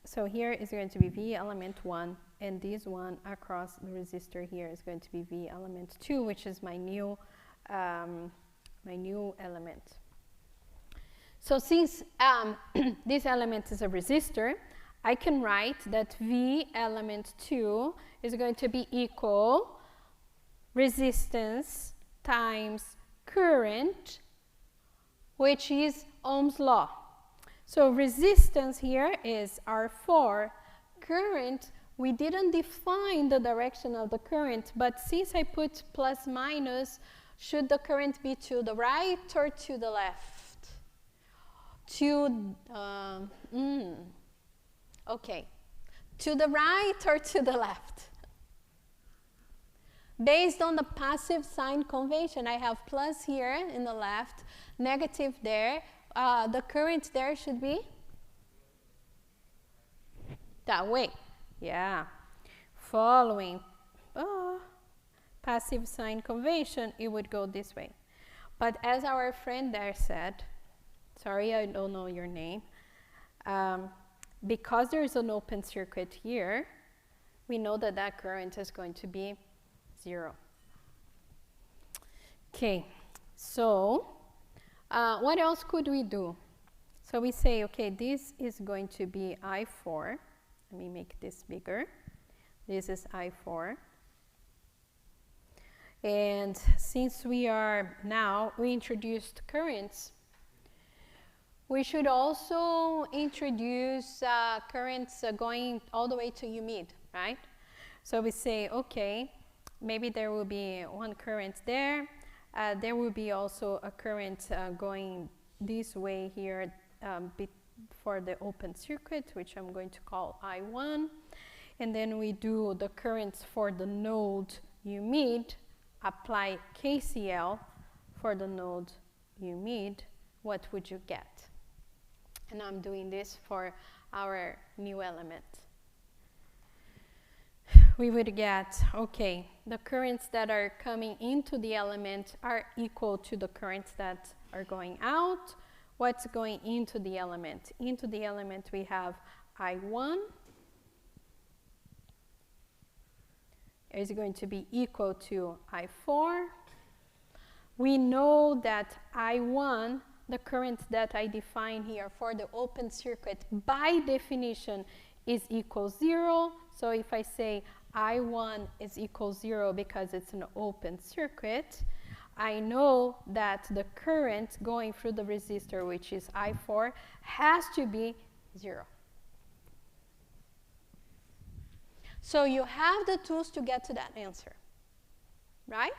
So here is going to be V element 1, and this one across the resistor here is going to be V element 2, which is my new element. So since this element is a resistor, I can write that V element 2 is going to be equal resistance times current, which is Ohm's law. So resistance here is R4. Current, we didn't define the direction of the current, but since I put plus minus, should the current be to the right or to the left? Okay. To the right or to the left? Based on the passive sign convention, I have plus here in the left, negative there. the current there should be that way. Yeah. Following passive sign convention, it would go this way. But as our friend there said, sorry, I don't know your name, because there's an open circuit here, we know that that current is going to be 0. Okay, so what else could we do? So we say, okay, this is going to be I4. Let me make this bigger. This is I4. And since we introduced currents, we should also introduce currents going all the way to U mid, right? So we say, okay, maybe there will be one current there. There will be also a current going this way here for the open circuit, which I'm going to call I1. And then we do the currents for the node U mid, apply KCL for the node U mid. What would you get? And I'm doing this for our new element. We would get, okay, the currents that are coming into the element are equal to the currents that are going out. What's going into the element? Into the element we have I1 is going to be equal to I4. We know that I1, the current that I define here for the open circuit, by definition is equal 0. So if I say I1 is equal 0 because it's an open circuit, I know that the current going through the resistor, which is I4, has to be 0. So you have the tools to get to that answer, right?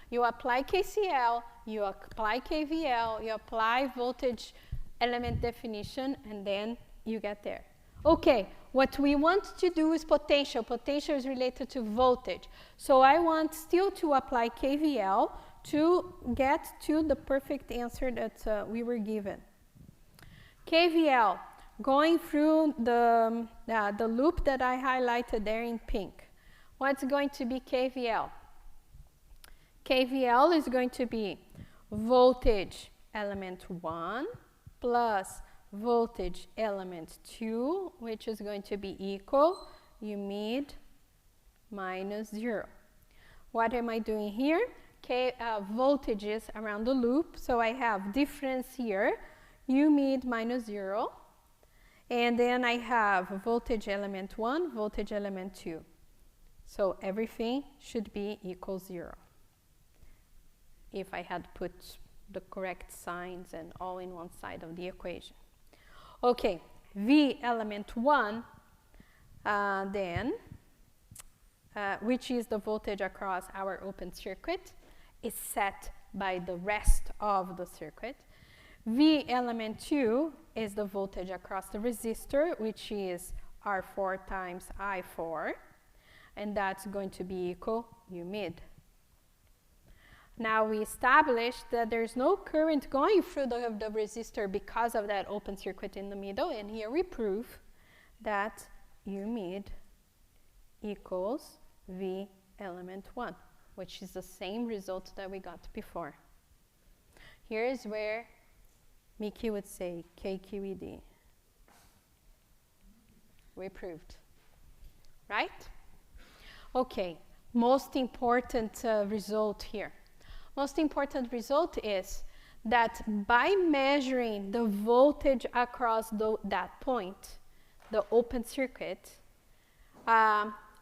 You apply KCL, you apply KVL, you apply voltage element definition, and then you get there. Okay, what we want to do is potential. Potential is related to voltage. So I want still to apply KVL to get to the perfect answer that we were given. KVL, going through the loop that I highlighted there in pink. What's going to be KVL? KVL is going to be voltage element 1 plus voltage element 2, which is going to be equal U mid minus 0. What am I doing here? Voltages around the loop, so I have difference here, U mid minus 0, and then I have voltage element 1, voltage element 2. So everything should be equal 0. If I had put the correct signs and all in one side of the equation. Okay, V element 1, which is the voltage across our open circuit, is set by the rest of the circuit. V element 2 is the voltage across the resistor, which is R4 times I4, and that's going to be equal U mid. Now we established that there's no current going through the resistor because of that open circuit in the middle, and here we prove that U mid equals V element 1, which is the same result that we got before. Here is where Mickey would say KQED. We proved, right? Okay, most important result here. Most important result is that by measuring the voltage across that point, the open circuit,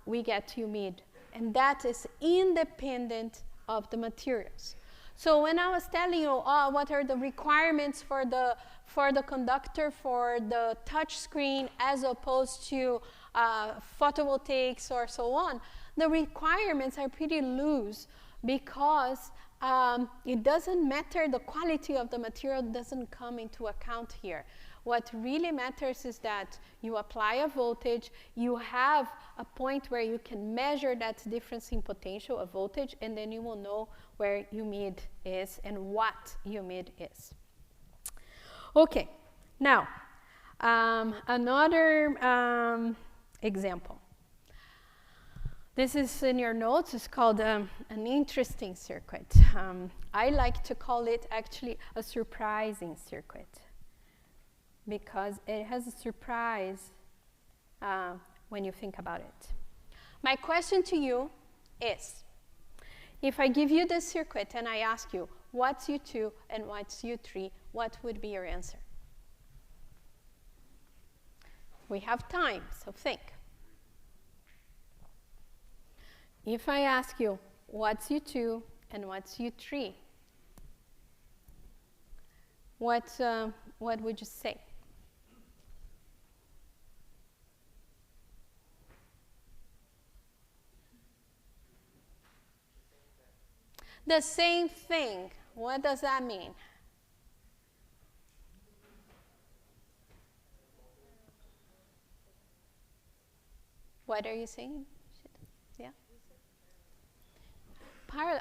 we get U mid, and that is independent of the materials. So when I was telling you, what are the requirements for the conductor for the touch screen as opposed to photovoltaics or so on, the requirements are pretty loose because it doesn't matter, the quality of the material doesn't come into account here. What really matters is that you apply a voltage, you have a point where you can measure that difference in potential, a voltage, and then you will know where U mid is and what U mid is. Okay, now another example. This is in your notes. It's called an interesting circuit. I like to call it actually a surprising circuit because it has a surprise when you think about it. My question to you is, if I give you this circuit and I ask you, what's U2 and what's U3, what would be your answer? We have time, so think. If I ask you, what's U2 and what's U3, what would you say? The same thing. What does that mean? What are you saying? Yeah?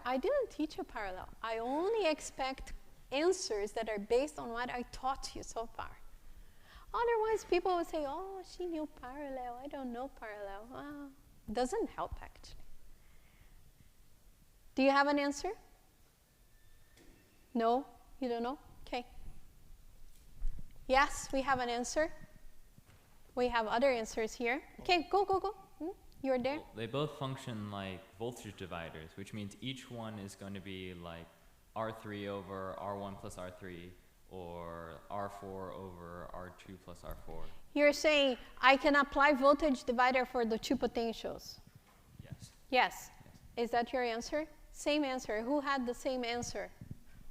I didn't teach you parallel. I only expect answers that are based on what I taught you so far. Otherwise, people will say, oh, she knew parallel. I don't know parallel. Well, it doesn't help, actually. Do you have an answer? No? You don't know? Okay. Yes, we have an answer. We have other answers here. Okay, go. You're there? Well, they both function like voltage dividers, which means each one is going to be like R3 over R1 plus R3, or R4 over R2 plus R4. You're saying I can apply voltage divider for the two potentials? Yes. Yes. Is that your answer? Same answer. Who had the same answer?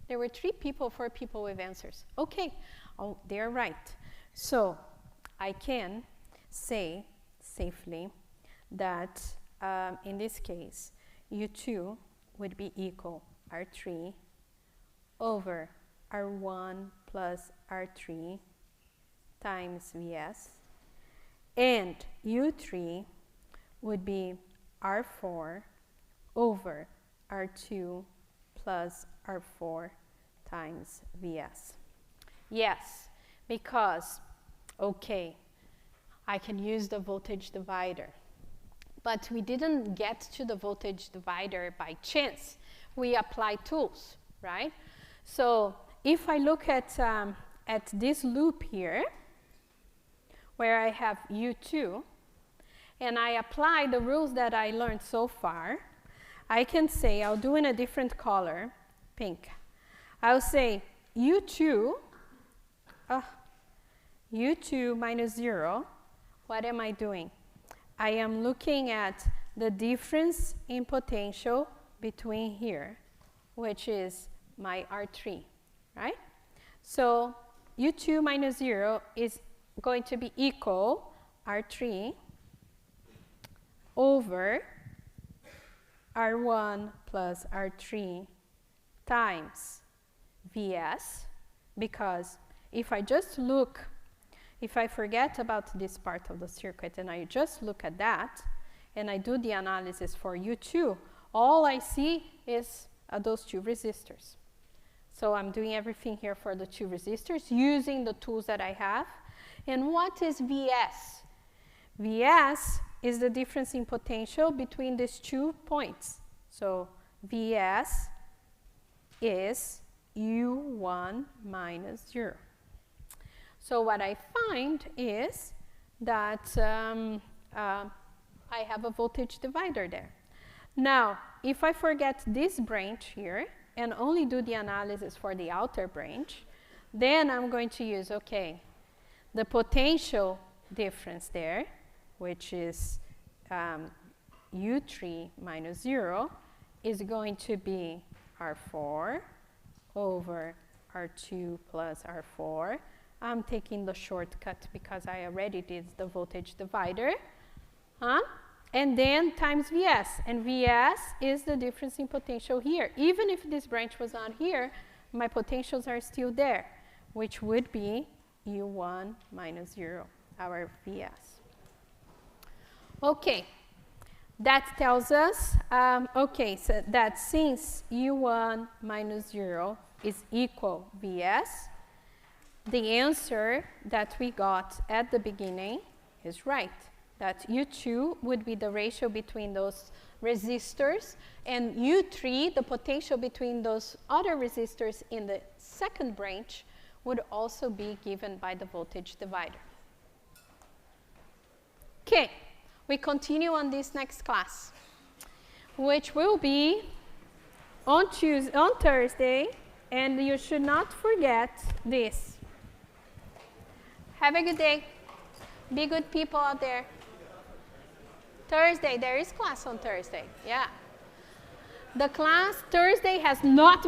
There were 4 people with answers. Okay. Oh, they're right. So I can say safely that in this case, U2 would be equal R3 over R1 plus R3 times Vs, and U3 would be R4 over R2 plus R4 times Vs. Yes, because, okay, I can use the voltage divider. But we didn't get to the voltage divider by chance. We applied tools, right? So if I look at this loop here, where I have U2, and I apply the rules that I learned so far, I can say, I'll do in a different color, pink. I'll say U2 minus 0, what am I doing? I am looking at the difference in potential between here, which is my R3, right? So U2 minus 0 is going to be equal R3 over R1 plus R3 times Vs, because if I just look, if I forget about this part of the circuit and I just look at that and I do the analysis for U2, all I see is those 2 resistors. So I'm doing everything here for the 2 resistors using the tools that I have. And what is Vs? Vs is the difference in potential between these 2 points. So Vs is U1 minus 0. So what I find is that I have a voltage divider there. Now, if I forget this branch here and only do the analysis for the outer branch, then I'm going to use, okay, the potential difference there, which is U3 minus 0, is going to be R4 over R2 plus R4. I'm taking the shortcut because I already did the voltage divider. And then times Vs. And Vs is the difference in potential here. Even if this branch was not here, my potentials are still there, which would be U1 minus 0, our Vs. Okay, that tells us, okay, so that since U1 minus 0 is equal Vs, the answer that we got at the beginning is right. That U2 would be the ratio between those resistors, and U3, the potential between those other resistors in the second branch, would also be given by the voltage divider. Okay, we continue on this next class, which will be on Thursday, and you should not forget this. Have a good day. Be good people out there. Thursday, there is class on Thursday, yeah. The class Thursday has not